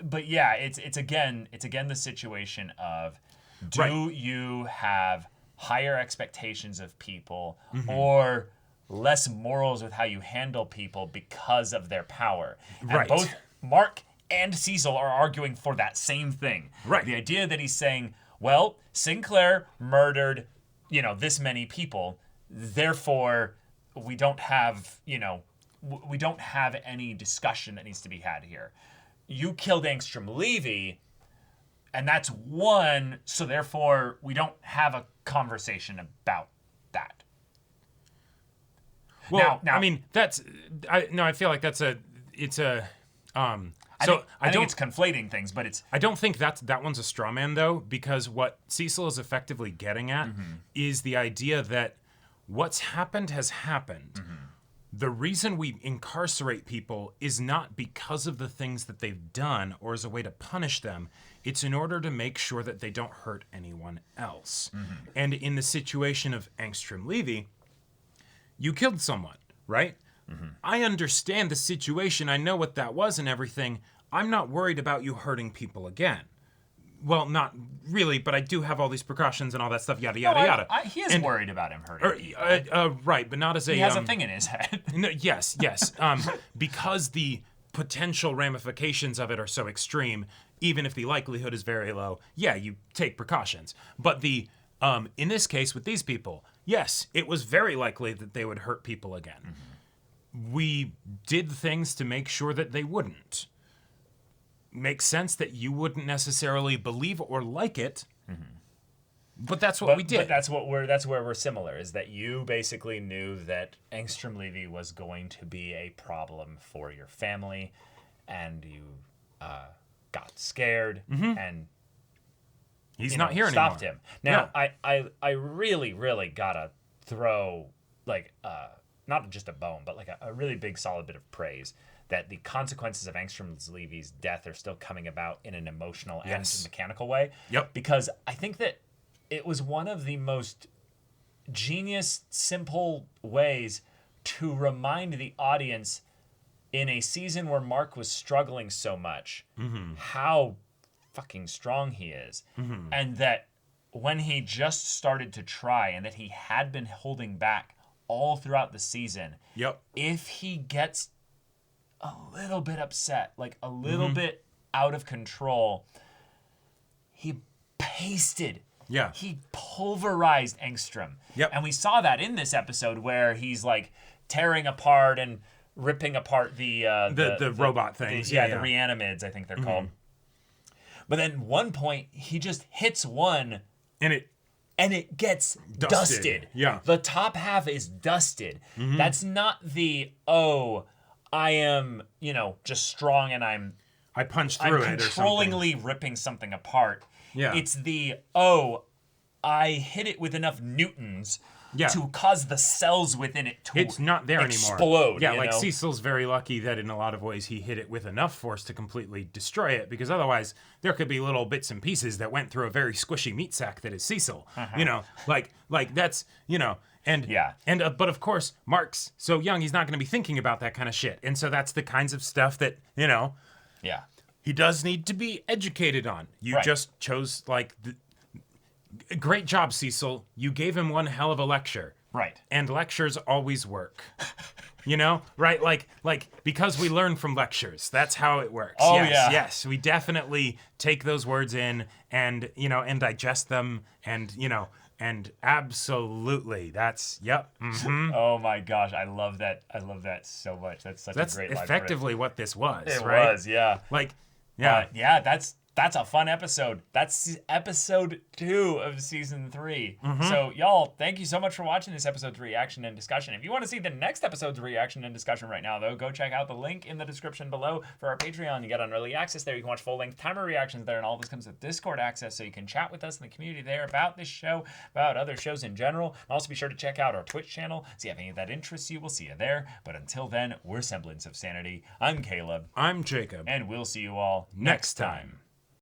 [SPEAKER 1] But yeah, it's again the situation of do you have higher expectations of people or less morals with how you handle people because of their power? And both Mark and Cecil are arguing for that same thing.
[SPEAKER 2] Right.
[SPEAKER 1] The idea that he's saying, well, Sinclair murdered, this many people, therefore we don't have, we don't have any discussion that needs to be had here. You killed Angstrom Levy, and that's one, so therefore we don't have a conversation about that.
[SPEAKER 2] Well,
[SPEAKER 1] now
[SPEAKER 2] I mean, I feel like I think it's
[SPEAKER 1] conflating things, but it's...
[SPEAKER 2] I don't think that one's a straw man, though, because what Cecil is effectively getting at is the idea that what's happened has happened. The reason we incarcerate people is not because of the things that they've done or as a way to punish them. It's in order to make sure that they don't hurt anyone else. And in the situation of Angstrom Levy, you killed someone, right? I understand the situation. I know what that was and everything. I'm not worried about you hurting people again. well, not really, but I do have all these precautions and all that stuff, yada, yada, yada.
[SPEAKER 1] He is worried about him hurting people.
[SPEAKER 2] Right, but not as a...
[SPEAKER 1] He has a thing in his head.
[SPEAKER 2] No, yes. Because the potential ramifications of it are so extreme, even if the likelihood is very low, yeah, you take precautions. But the in this case with these people, yes, it was very likely that they would hurt people again. Mm-hmm. We did things to make sure that they wouldn't. Makes sense that you wouldn't necessarily believe or like it, but that's what we did.
[SPEAKER 1] But that's where we're similar, is that you basically knew that Angstrom Levy was going to be a problem for your family, and you got scared and
[SPEAKER 2] he's not here
[SPEAKER 1] stopped
[SPEAKER 2] anymore.
[SPEAKER 1] Him. Now, yeah. I really gotta throw not just a bone, but like a really big solid bit of praise that the consequences of Angstrom Levy's death are still coming about in an emotional and mechanical way.
[SPEAKER 2] Yep.
[SPEAKER 1] Because I think that it was one of the most genius, simple ways to remind the audience in a season where Mark was struggling so much how fucking strong he is. And that when he just started to try and that he had been holding back all throughout the season, if he gets a little bit upset, like a little bit out of control, he pasted.
[SPEAKER 2] Yeah.
[SPEAKER 1] He pulverized Angstrom.
[SPEAKER 2] Yep.
[SPEAKER 1] And we saw that in this episode where he's like tearing apart and ripping apart the
[SPEAKER 2] robot things.
[SPEAKER 1] The reanimids, I think they're called. But then one point he just hits one
[SPEAKER 2] and it
[SPEAKER 1] gets dusted.
[SPEAKER 2] Yeah.
[SPEAKER 1] The top half is dusted. That's not the I am, just strong and
[SPEAKER 2] I punched through it or something.
[SPEAKER 1] I'm controllingly ripping something apart.
[SPEAKER 2] Yeah.
[SPEAKER 1] It's the, I hit it with enough newtons to cause the cells within it to
[SPEAKER 2] It's not there
[SPEAKER 1] explode,
[SPEAKER 2] anymore. Yeah, like
[SPEAKER 1] know?
[SPEAKER 2] Cecil's very lucky that in a lot of ways he hit it with enough force to completely destroy it, because otherwise there could be little bits and pieces that went through a very squishy meat sack that is Cecil. Like that's, but of course, Mark's so young, he's not going to be thinking about that kind of shit. And so that's the kinds of stuff that, he does need to be educated on. You just chose, great job, Cecil. You gave him one hell of a lecture.
[SPEAKER 1] Right.
[SPEAKER 2] And lectures always work. Right? Like, because we learn from lectures. That's how it works.
[SPEAKER 1] Oh,
[SPEAKER 2] Yes, we definitely take those words in and, and digest them and absolutely, that's,
[SPEAKER 1] Oh my gosh, I love that so much. That's a great line.
[SPEAKER 2] Effectively what this was,
[SPEAKER 1] It
[SPEAKER 2] right?
[SPEAKER 1] was, yeah. That's a fun episode. That's episode 2 of season 3. So y'all, thank you so much for watching this episode's reaction and discussion. If you want to see the next episode's reaction and discussion right now, though, go check out the link in the description below for our Patreon. You get on early access there. You can watch full-length timer reactions there, and all this comes with Discord access, so you can chat with us in the community there about this show, about other shows in general. And also be sure to check out our Twitch channel. See if any of that interests you. We'll see you there. But until then, we're Semblance of Sanity. I'm Caleb.
[SPEAKER 2] I'm Jacob.
[SPEAKER 1] And we'll see you all next time.